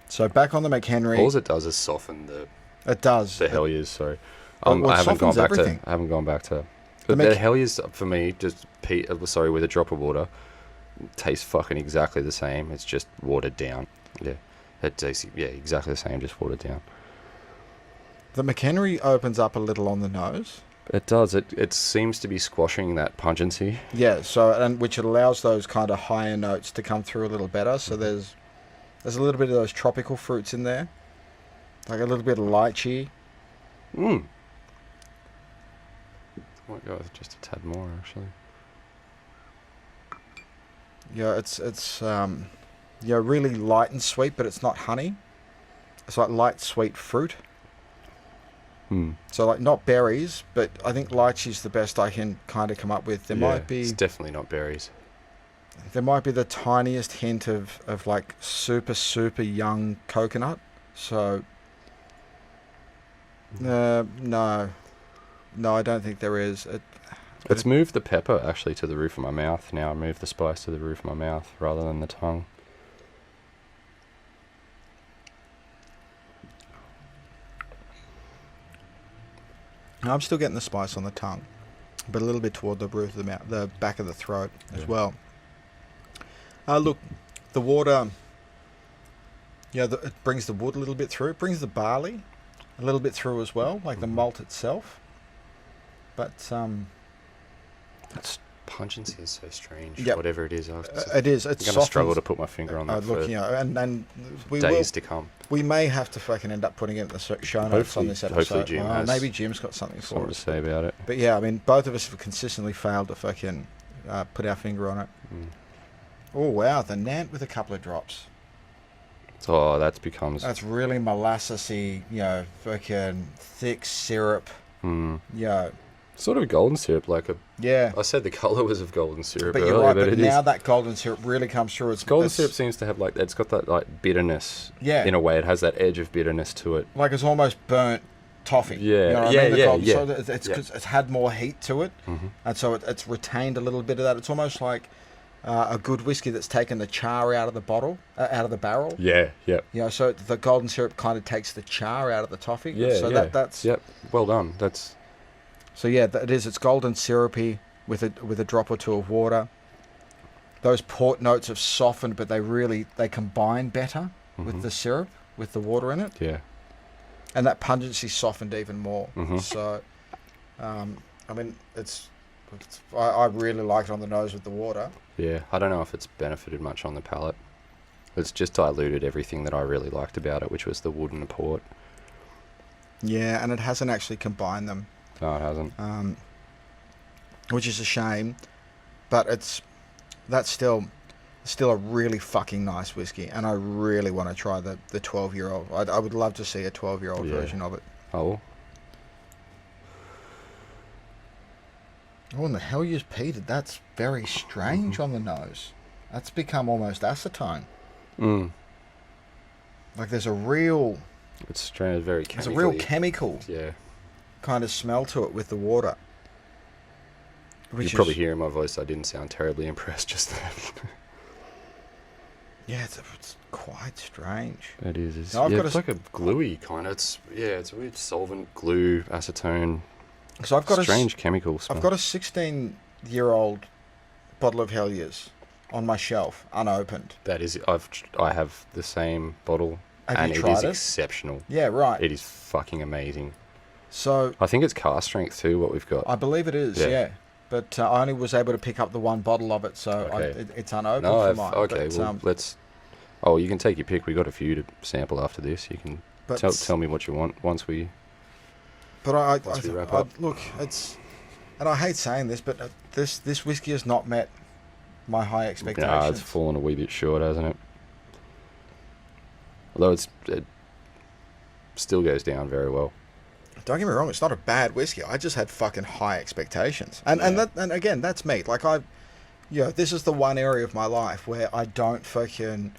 So back on the McHenry... All it does is soften the... It does. The Helliers, sorry. Well, I haven't gone back to... The Helliers, for me, just with a drop of water, tastes fucking exactly the same. It's just watered down. Yeah, it tastes exactly the same, just watered down. The McHenry opens up a little on the nose. It does. It seems to be squashing that pungency. Yeah, so and which allows those kind of higher notes to come through a little better. So there's a little bit of those tropical fruits in there, like a little bit of lychee. I might go with just a tad more, actually. Yeah, it's really light and sweet, but it's not honey. It's like light sweet fruit. So like not berries, but I think lychee's the best I can kind of come up with. There might be. It's definitely not berries. There might be the tiniest hint of like super young coconut. So no, I don't think there is. Let's move the pepper actually to the roof of my mouth now. Move the spice to the roof of my mouth rather than the tongue. I'm still getting the spice on the tongue, but a little bit toward the roof of the mouth, the back of the throat as well. Look, the water, it brings the wood a little bit through. It brings the barley a little bit through as well, like the malt itself. But That's pungency is so strange. Yep. Whatever it is, it is. It's I'm going to struggle to put my finger on that look, for and we days to come. We may have to fucking end up putting it in the show notes on this episode. Hopefully Jim has maybe Jim's got something for us to say about it. But yeah, I mean, both of us have consistently failed to fucking put our finger on it. Oh wow, the Nant with a couple of drops. Oh, that's really molassesy, fucking thick syrup. Sort of golden syrup, Yeah. I said the colour was of golden syrup but earlier, you're right, but but now that golden syrup really comes through. Golden syrup seems to have it's got that bitterness. Yeah. In a way, it has that edge of bitterness to it. Like it's almost burnt toffee. Yeah, you know what yeah, I mean? yeah. So it's because it's had more heat to it, and so it's retained a little bit of that. It's almost like a good whiskey that's taken the char out of the bottle, out of the barrel. Yeah, yeah. So the golden syrup kind of takes the char out of the toffee. Yeah, so yeah. that's. Yep. Well done. So yeah, it is. It's golden syrupy with a drop or two of water. Those port notes have softened, but they combine better with the syrup, with the water in it. Yeah. And that pungency softened even more. So, I mean, I really like it on the nose with the water. Yeah, I don't know if it's benefited much on the palate. It's just diluted everything that I really liked about it, which was the wood and the port. Yeah, and it hasn't actually combined them. No, it hasn't. Which is a shame, but that's still a really fucking nice whiskey, and I really want to try the 12-year-old. I would love to see a 12-year-old version of it. Oh, and the hell you peated. That's very strange on the nose. That's become almost acetone. Like there's a real. It's strange, very chemical. There's a real chemical. Yeah. Kind of smell to it with the water. You probably hear in my voice I didn't sound terribly impressed just then. Yeah, it's quite strange. It is. It's like a gluey kind of. It's a weird solvent, glue, acetone. So I've got strange chemical smell. I've got a 16-year-old bottle of Hellier's on my shelf, unopened. That is, I have the same bottle, and it is exceptional. Yeah, right. It is fucking amazing. So I think it's cask strength too. What we've got. I believe it is. Yeah. But I only was able to pick up the one bottle of it, so it's unopened for mine. Okay, but, let's. Oh, you can take your pick. We got a few to sample after this. You can tell me what you want once we. But we wrap up. Look, it's, and I hate saying this, but this whiskey has not met my high expectations. Nah, it's fallen a wee bit short, hasn't it? Although it still goes down very well. Don't get me wrong, it's not a bad whiskey. I just had fucking high expectations, and again, that's me. Like this is the one area of my life where I don't fucking.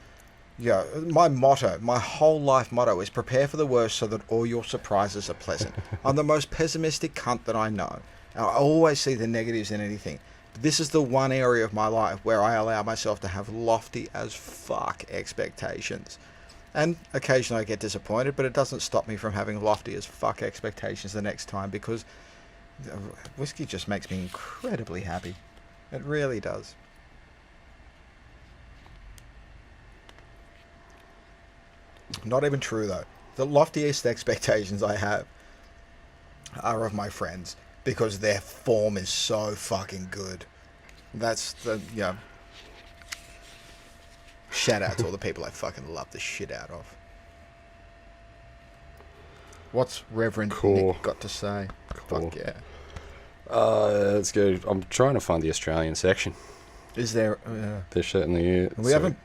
My whole life motto is prepare for the worst so that all your surprises are pleasant. I'm the most pessimistic cunt that I know. I always see the negatives in anything. This is the one area of my life where I allow myself to have lofty as fuck expectations. And occasionally I get disappointed, but it doesn't stop me from having lofty as fuck expectations the next time, because whiskey just makes me incredibly happy. It really does. Not even true, though. The loftiest expectations I have are of my friends because their form is so fucking good. That's the, shout out to all the people I fucking love the shit out of. What's Reverend Cool. Nick got to say? Cool. Fuck yeah. Let's go. I'm trying to find the Australian section. Is there... There certainly is. we haven't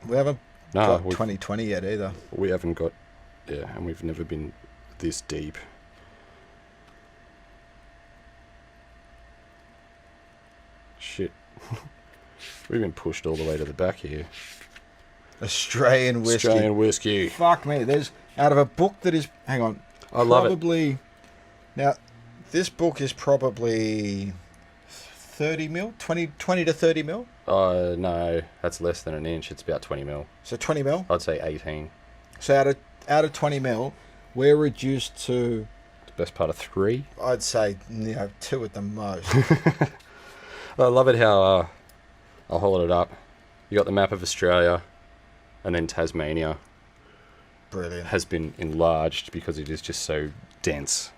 No, got 2020 yet either. we haven't got... Yeah, and we've never been this deep. Shit. We've been pushed all the way to the back here. Australian whiskey. Australian whiskey. Fuck me. There's... Out of a book that is... Hang on. I love it. Probably... Now, this book is probably 30 mil? 20 to 30 mil? No, that's less than an inch. It's about 20 mil. So 20 mil? I'd say 18. So out of 20 mil, we're reduced to... The best part of 3. I'd say, 2 at the most. I love it how... I'll hold it up. You got the map of Australia, and then Tasmania Brilliant. has been enlarged because it is just so dense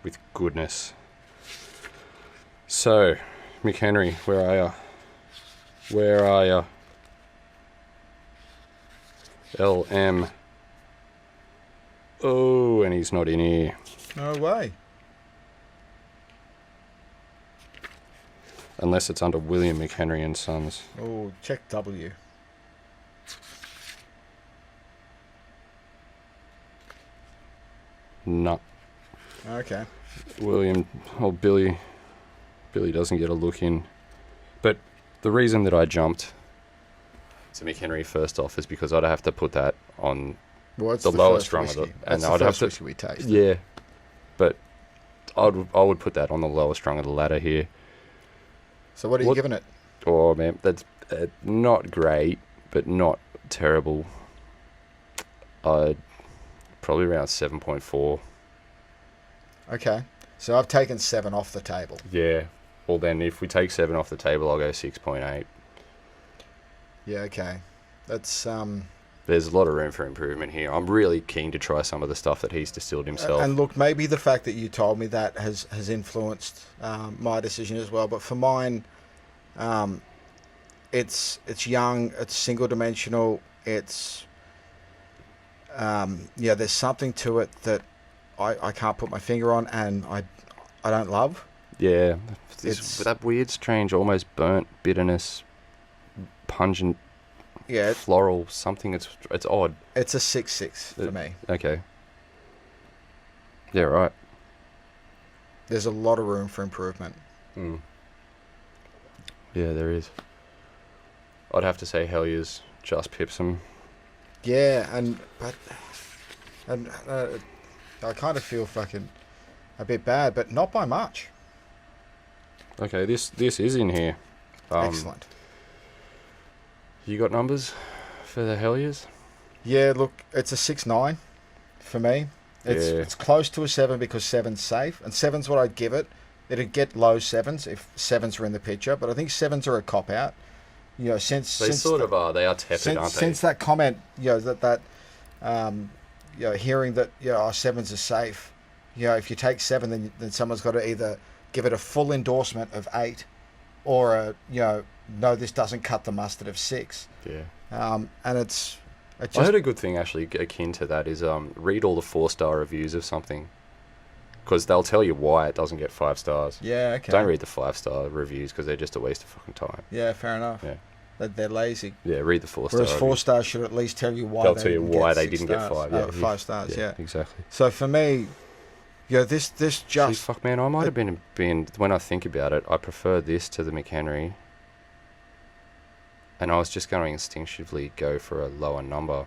with goodness. So, McHenry, where are you? Where are you? LM. Oh, and he's not in here. No way. Unless it's under William McHenry and Sons. Oh, check W. No. Okay. William, or Billy doesn't get a look in. But the reason that I jumped to McHenry first off is because I'd have to put that on What's the lowest rung of the... And I'd have to... whiskey we taste. Yeah. But I would put that on the lowest rung of the ladder here. So what are you giving it? Oh, man, that's not great, but not terrible. Probably around 7.4. Okay. So I've taken 7 off the table. Yeah. Well, then if we take 7 off the table, I'll go 6.8. Yeah, okay. That's... There's a lot of room for improvement here. I'm really keen to try some of the stuff that he's distilled himself. And look, maybe the fact that you told me that has influenced my decision as well. But for mine, it's young, it's single dimensional, it's there's something to it that I can't put my finger on, and I don't love. Yeah, it's that weird, strange, almost burnt bitterness, pungent. Yeah, floral something. It's odd. It's a 6.6 for me. Okay. Yeah, right. There's a lot of room for improvement. Mm. Yeah, there is. I'd have to say Hellier's just pips him. Yeah, and I kind of feel fucking a bit bad, but not by much. Okay, this is in here. Excellent. You got numbers for the Hellier's? Yeah, look, it's a 6.9 for me. It's close to a 7 because 7's safe, and 7's what I'd give it. It'd get low 7s if 7s are in the picture, but I think 7s are a cop out. Since They sort of are. They are tepid, aren't they? Since that comment, hearing that 7s are safe. If you take 7, then someone's got to either give it a full endorsement of 8, or no, this doesn't cut the mustard of 6. Yeah. And it's just... I heard a good thing actually akin to that is read all the 4-star reviews of something, because they'll tell you why it doesn't get 5 stars. Yeah, okay. Don't read the 5-star reviews because they're just a waste of fucking time. Yeah, fair enough. Yeah. They're lazy. Yeah, read the 4-star. Whereas 4 stars should at least tell you why they'll tell you why they didn't get 5. Yeah, 5 stars. Yeah, exactly. So for me, this just... Gee, fuck, man, I might have been when I think about it, I prefer this to the McHenry. And I was just going to instinctively go for a lower number.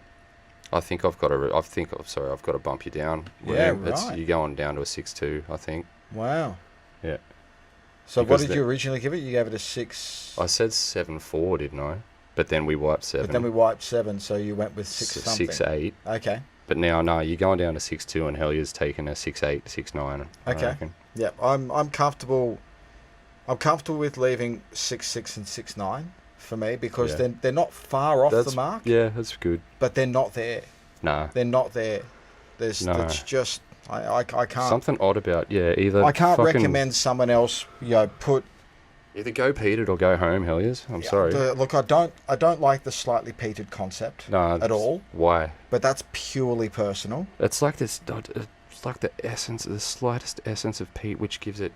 I think I've got to bump you down. Yeah, right. You're going down to a 6.2, I think. Wow. Yeah. So what did you originally give it? You gave it a 6... I said 7.4, didn't I? But then we wiped 7. But then we wiped 7, so you went with 6 something. 6.8. Okay. But now, no, you're going down to 6.2, and Hellier's taking a 6.8, 6.9. Okay. Yeah, I'm comfortable. I'm comfortable with leaving 6.6 and 6.9 for me because they're not far off the mark. Yeah, that's good. But they're not there. They're not there. It's just I can't. Something odd about either. I can't recommend someone else. Put either go peated or go home. Helliers. I'm sorry. Look, I don't like the slightly peated concept at all. Why? But that's purely personal. It's like this. It's like the essence, the slightest essence of peat, which gives it.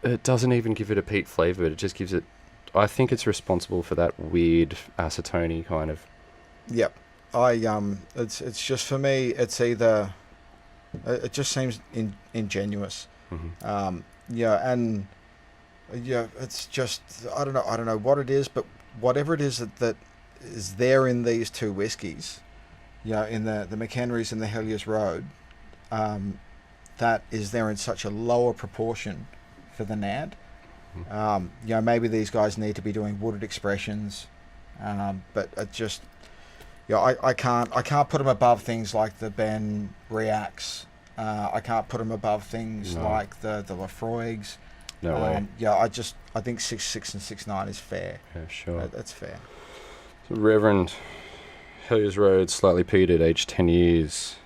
It doesn't even give it a peat flavour. It just gives it. I think it's responsible for that weird acetone kind of. Yep. It's just for me. It's either. It just seems ingenuous. Mm-hmm. It's just I don't know what it is, but whatever it is that is there in these two whiskies, in the McHenry's and the Hellier's Road, that is there in such a lower proportion for the NAD. Maybe these guys need to be doing wooded expressions, but it just, I can't put them above things like the Ben Reacts. I can't put them above things like the Lafroigs. No way. I think 6.6 and 6.9 is fair. Yeah, sure. That's fair. So Reverend, Hellier's Road, slightly peated, aged 10 years.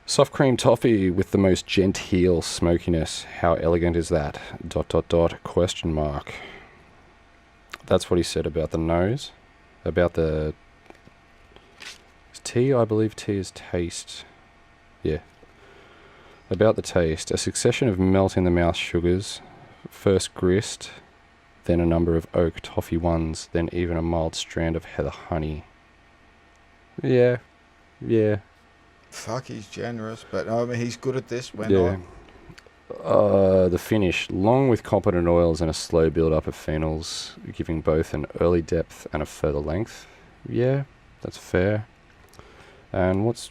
Soft cream toffee with the most genteel smokiness. How elegant is that? ... Question mark. That's what he said about the nose. About the tea, I believe tea is taste. Yeah. About the taste. A succession of melt-in-the-mouth sugars. First grist, then a number of oak toffee ones, then even a mild strand of heather honey. Yeah. Fuck, he's generous, but he's good at this. The finish, long with competent oils and a slow build-up of phenols, giving both an early depth and a further length. Yeah, that's fair. And what's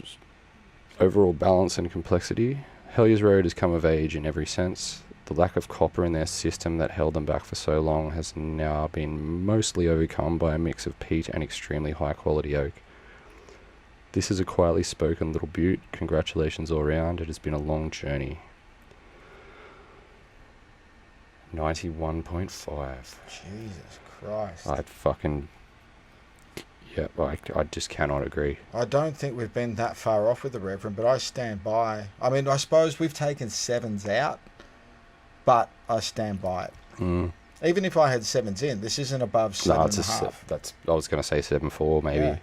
overall balance and complexity? Hellier's Road has come of age in every sense. The lack of copper in their system that held them back for so long has now been mostly overcome by a mix of peat and extremely high-quality oak. This is a quietly spoken little beaut. Congratulations all round. It has been a long journey. 91.5. Jesus Christ. I just cannot agree. I don't think we've been that far off with the Reverend, but I stand by. I mean, I suppose we've taken 7s out, but I stand by it. Even if I had 7s in, this isn't above 7.5. I was going to say 7.4 maybe. Yeah.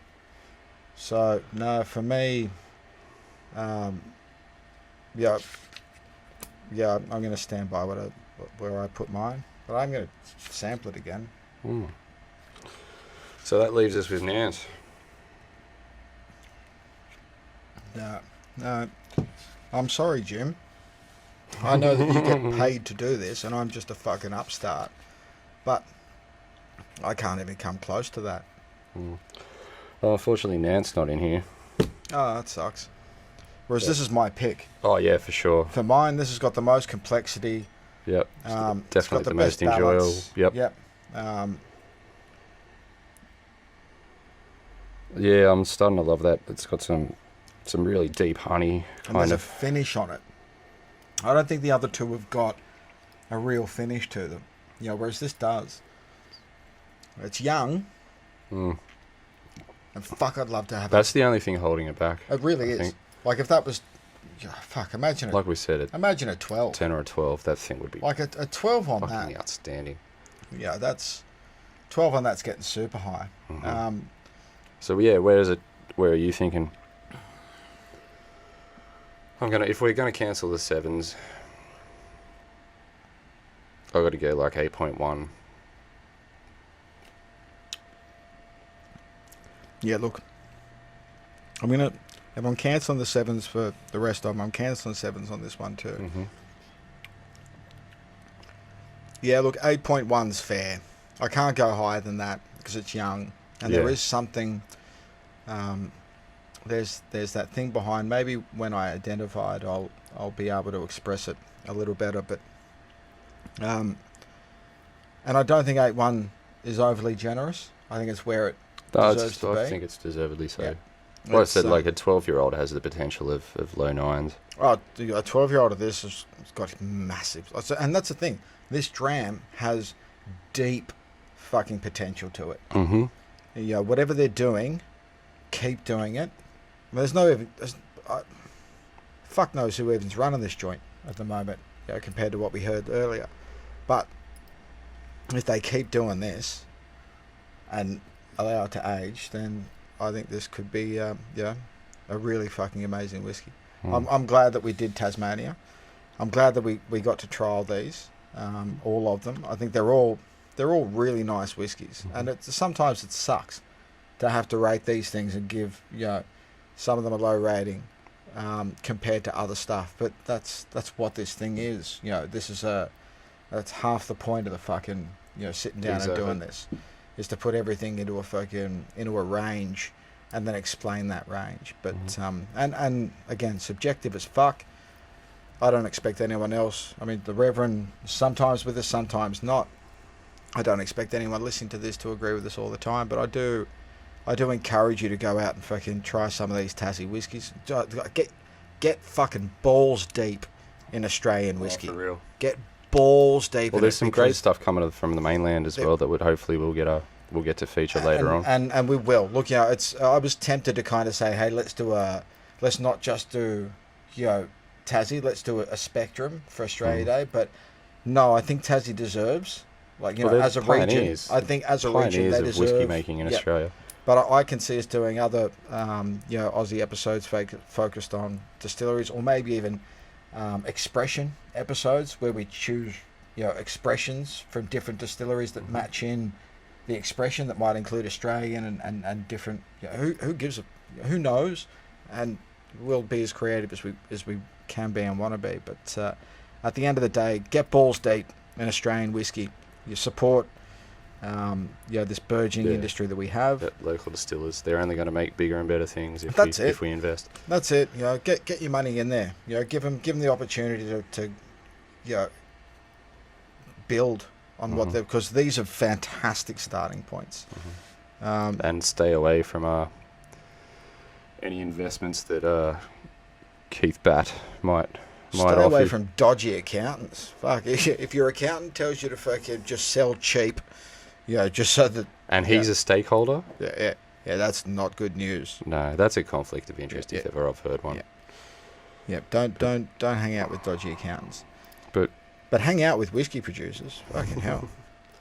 So, no, for me, I'm going to stand by where I put mine, but I'm going to sample it again. So that leaves us with Nance. No, I'm sorry, Jim. I know that you get paid to do this, and I'm just a fucking upstart, but I can't even come close to that. Well, unfortunately, Nance not in here. Oh, that sucks. Whereas this is my pick. Oh, yeah, for sure. For mine, this has got the most complexity. Yep. Definitely the most best enjoyable. balance. Yep. I'm starting to love that. It's got some really deep honey and there's a finish on it. I don't think the other two have got a real finish to them. Whereas this does. It's young. And fuck, I'd love to have That's the only thing holding it back. It really is. Like if that was, imagine it. Like we said, imagine a 12. 10 or a 12, that thing would be like a 12 on fucking that. outstanding. Yeah, that's 12 on that's getting super high. So yeah, where are you thinking? If we're gonna cancel the 7s, I've got to go like 8.1. Yeah, look, if I'm cancelling the 7s for the rest of them, I'm cancelling 7s on this one too. Yeah, look, 8.1's fair. I can't go higher than that because it's young, and there is something. There's that thing behind. Maybe when I identify it, I'll be able to express it a little better. But and I don't think 8.1 is overly generous. I think it's where it deserves to be. I think it's deservedly so. Yeah. Well, I said like a 12-year-old has the potential of low 9s. Oh, a 12-year-old of this has got massive, and that's the thing. This Dram has deep fucking potential to it. whatever they're doing, keep doing it. I mean, fuck knows who even's running this joint at the moment, compared to what we heard earlier. But if they keep doing this and allow it to age, then I think this could be, a really fucking amazing whiskey. I'm glad that we did Tasmania. I'm glad that we got to trial these, all of them. I think they're all really nice whiskies, and sometimes it sucks to have to rate these things and give some of them a low rating compared to other stuff. But that's what this thing is. That's half the point of the fucking sitting down and doing this, is to put everything into a range and then explain that range. But and again, subjective as fuck. I don't expect anyone else. I mean, the Reverend sometimes with us, sometimes not. I don't expect anyone listening to this to agree with us all the time, but I do encourage you to go out and fucking try some of these Tassie whiskies. Get fucking balls deep in Australian whiskey. For real. Get balls deep. Well, there's some great stuff coming from the mainland as well that we'll get to feature later on. And we will. Look, I was tempted to kind of say, hey, let's not just do Tassie, let's do a spectrum for Australia Day, but no, I think Tassie deserves, as a region, I think as a region they deserve whiskey making in Australia. But I can see us doing other, Aussie episodes focused on distilleries, or maybe even expression episodes where we choose, expressions from different distilleries that match in the expression that might include Australian and different. Who knows, and we'll be as creative as we can be and want to be. But at the end of the day, get balls deep in Australian whiskey. You support this burgeoning industry that we have. Local distillers, they're only going to make bigger and better things if we invest. That's it. Get your money in there. Give them the opportunity to build on what they've, because these are fantastic starting points. And stay away from any investments that Keith Batt might Stay away from dodgy accountants. Fuck, if your accountant tells you to fucking just sell cheap, just so that... And he's a stakeholder? Yeah, that's not good news. No, that's a conflict of interest if ever I've heard one. Yeah, don't hang out with dodgy accountants. But hang out with whiskey producers. Fucking hell.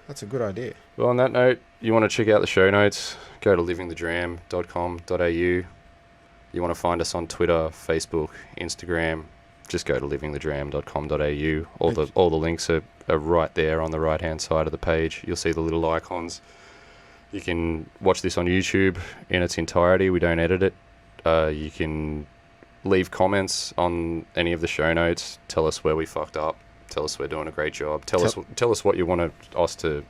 That's a good idea. Well, on that note, you want to check out the show notes, go to livingthedram.com.au. You want to find us on Twitter, Facebook, Instagram, just go to livingthedram.com.au. All the links are right there on the right-hand side of the page. You'll see the little icons. You can watch this on YouTube in its entirety. We don't edit it. You can leave comments on any of the show notes. Tell us where we fucked up. Tell us we're doing a great job. Tell us what you want us to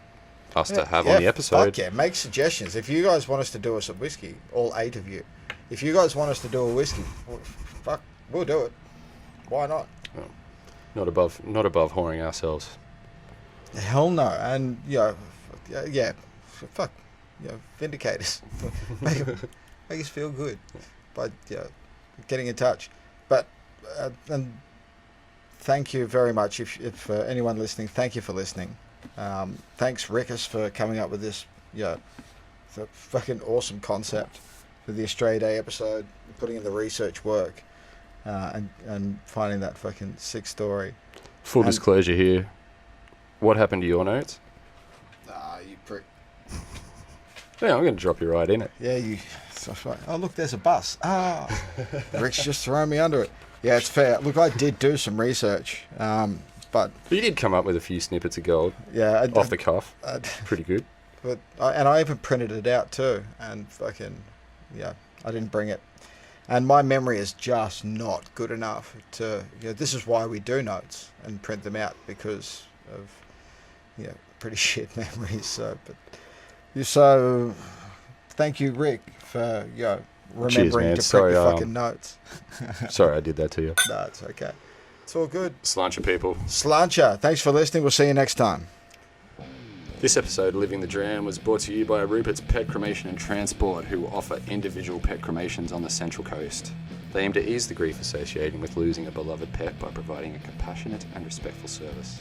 have on the episode. Fuck yeah, make suggestions. If you guys want us to do some whiskey, all 8 of you, if you guys want us to do a whiskey, we'll do it. Why not? Well, not above whoring ourselves. Hell no. And vindicate us. make us feel good by getting in touch. But and thank you very much. If anyone listening, thank you for listening. Thanks, Rickus, for coming up with this. The fucking awesome concept for the Australia Day episode, putting in the research work, and finding that fucking sick story. Full disclosure here. What happened to your notes? Nah, you prick. Yeah, I'm going to drop you right in it. Yeah, oh, look, there's a bus. Rick's just throwing me under it. Yeah, it's fair. Look, I did do some research, but you did come up with a few snippets of gold. Yeah, off the cuff. Pretty good. But I even printed it out too, and fucking I didn't bring it. And my memory is just not good enough to. This is why we do notes and print them out, because of pretty shit memories. So thank you, Rick, for remembering to print your fucking notes. Sorry I did that to you. No, it's okay. It's all good. Slancha people. Slancha. Thanks for listening. We'll see you next time. This episode of Living the Dram was brought to you by Rupert's Pet Cremation and Transport, who offer individual pet cremations on the Central Coast. They aim to ease the grief associated with losing a beloved pet by providing a compassionate and respectful service.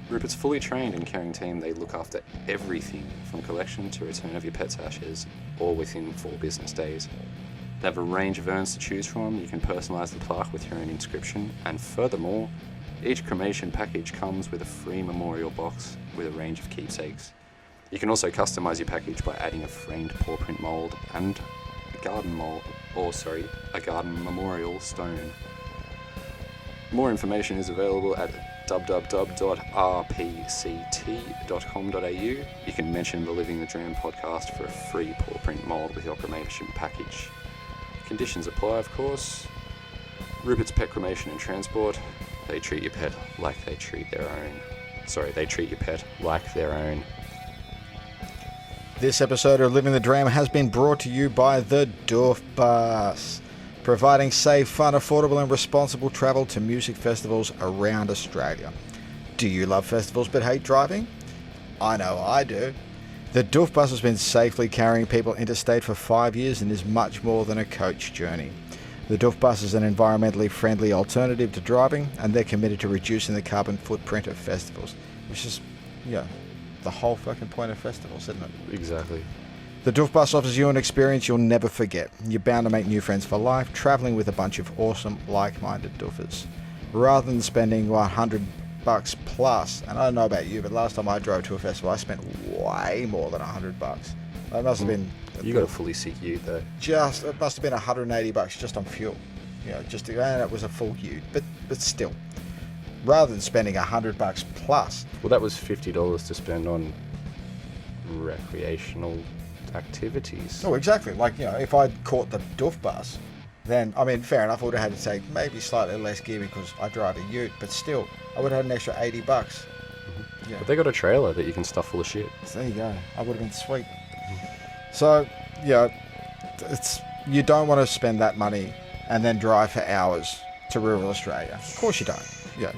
Rupert's fully trained and caring team. They look after everything from collection to return of your pet's ashes, all within 4 business days. They have a range of urns to choose from. You can personalise the plaque with your own inscription, and furthermore, each cremation package comes with a free memorial box with a range of keepsakes. You can also customise your package by adding a framed paw print mould and a garden memorial stone. More information is available at www.rpct.com.au. You can mention the Living the Dram podcast for a free paw print mould with your cremation package. Conditions apply, of course. Rupert's Pet Cremation and Transport. They treat your pet like they treat their own. They treat your pet like their own. This episode of Living the Dram has been brought to you by the Doof Bus, providing safe, fun, affordable and responsible travel to music festivals around Australia. Do you love festivals but hate driving? I know I do. The Doof Bus has been safely carrying people interstate for 5 years and is much more than a coach journey. The Doof Bus is an environmentally friendly alternative to driving, and they're committed to reducing the carbon footprint of festivals, which is, the whole fucking point of festivals, isn't it? Exactly. The Doof Bus offers you an experience you'll never forget. You're bound to make new friends for life, travelling with a bunch of awesome, like-minded doofers. Rather than spending $100 plus, and I don't know about you, but last time I drove to a festival, I spent way more than $100. It must have been... You got a fully sick ute, though. It must have been $180 just on fuel. And it was a full ute, but still. Rather than spending $100 plus. Well, that was $50 to spend on recreational activities. Oh, exactly. If I'd caught the Doof Bus, then, fair enough, I would have had to take maybe slightly less gear because I drive a ute, but still, I would have had an extra $80. Mm-hmm. Yeah. But they got a trailer that you can stuff full of shit. So there you go. I would have been sweet. So, you don't want to spend that money and then drive for hours to rural Australia. Of course you don't.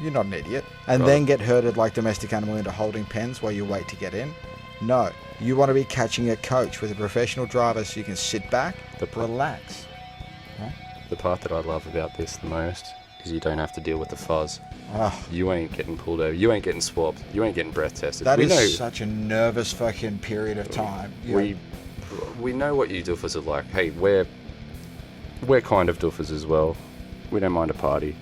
You're not an idiot. And then get herded like domestic animal into holding pens while you wait to get in. No, you want to be catching a coach with a professional driver so you can sit back, relax. Huh? The part that I love about this the most is you don't have to deal with the fuzz. Oh. You ain't getting pulled over. You ain't getting swabbed. You ain't getting breath tested. That is such a nervous fucking period of time. We know what you doofers are like. Hey, we're kind of doofers as well. We don't mind a party.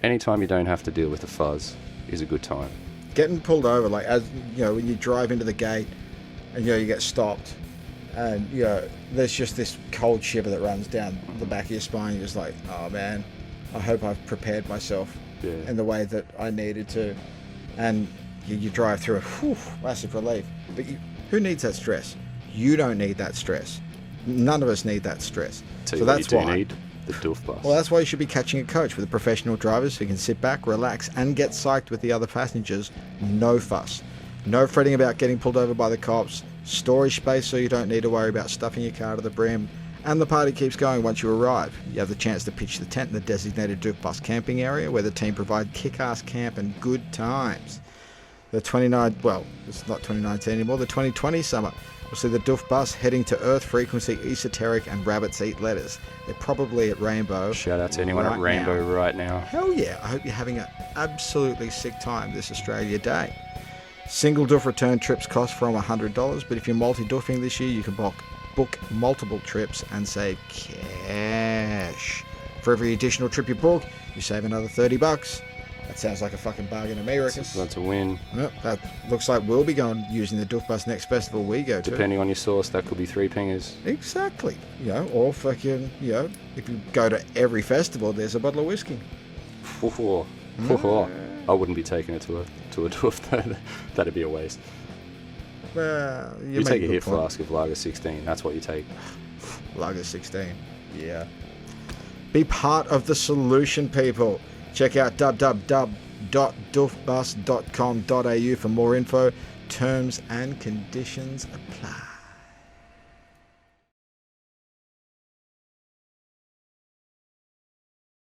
Anytime you don't have to deal with the fuzz is a good time. Getting pulled over, when you drive into the gate and you get stopped, and there's just this cold shiver that runs down the back of your spine. You're just like, oh man, I hope I've prepared myself in the way that I needed to. And you drive through it, massive relief. But who needs that stress? You don't need that stress. None of us need that stress. So that's why you need the Doof Bus. Well, that's why you should be catching a coach with a professional driver so you can sit back, relax, and get psyched with the other passengers. No fuss. No fretting about getting pulled over by the cops. Storage space so you don't need to worry about stuffing your car to the brim. And the party keeps going once you arrive. You have the chance to pitch the tent in the designated Doof Bus camping area where the team provide kick-ass camp and good times. It's not 2019 anymore, the 2020 summer. We'll see the Doof Bus heading to Earth Frequency, Esoteric, and Rabbits Eat Lettuce. They're probably at Rainbow. Shout out to anyone at Rainbow right now. Hell yeah, I hope you're having an absolutely sick time this Australia Day. Single Doof return trips cost from $100, but if you're multi-doofing this year, you can book multiple trips and save cash. For every additional trip you book, you save another $30. That sounds like a fucking bargain to me, Rickus. That's a win. Yep, that looks like we'll be using the Doof Bus next festival we go to. Depending on your source, that could be 3 pingers. Exactly. Or fucking, if you go to every festival, there's a bottle of whiskey. I wouldn't be taking it to a Doof, though. That'd be a waste. Well, you take a hit flask of Lager 16. That's what you take. Lager 16. Yeah. Be part of the solution, people. Check out www.doofbus.com.au for more info. Terms and conditions apply.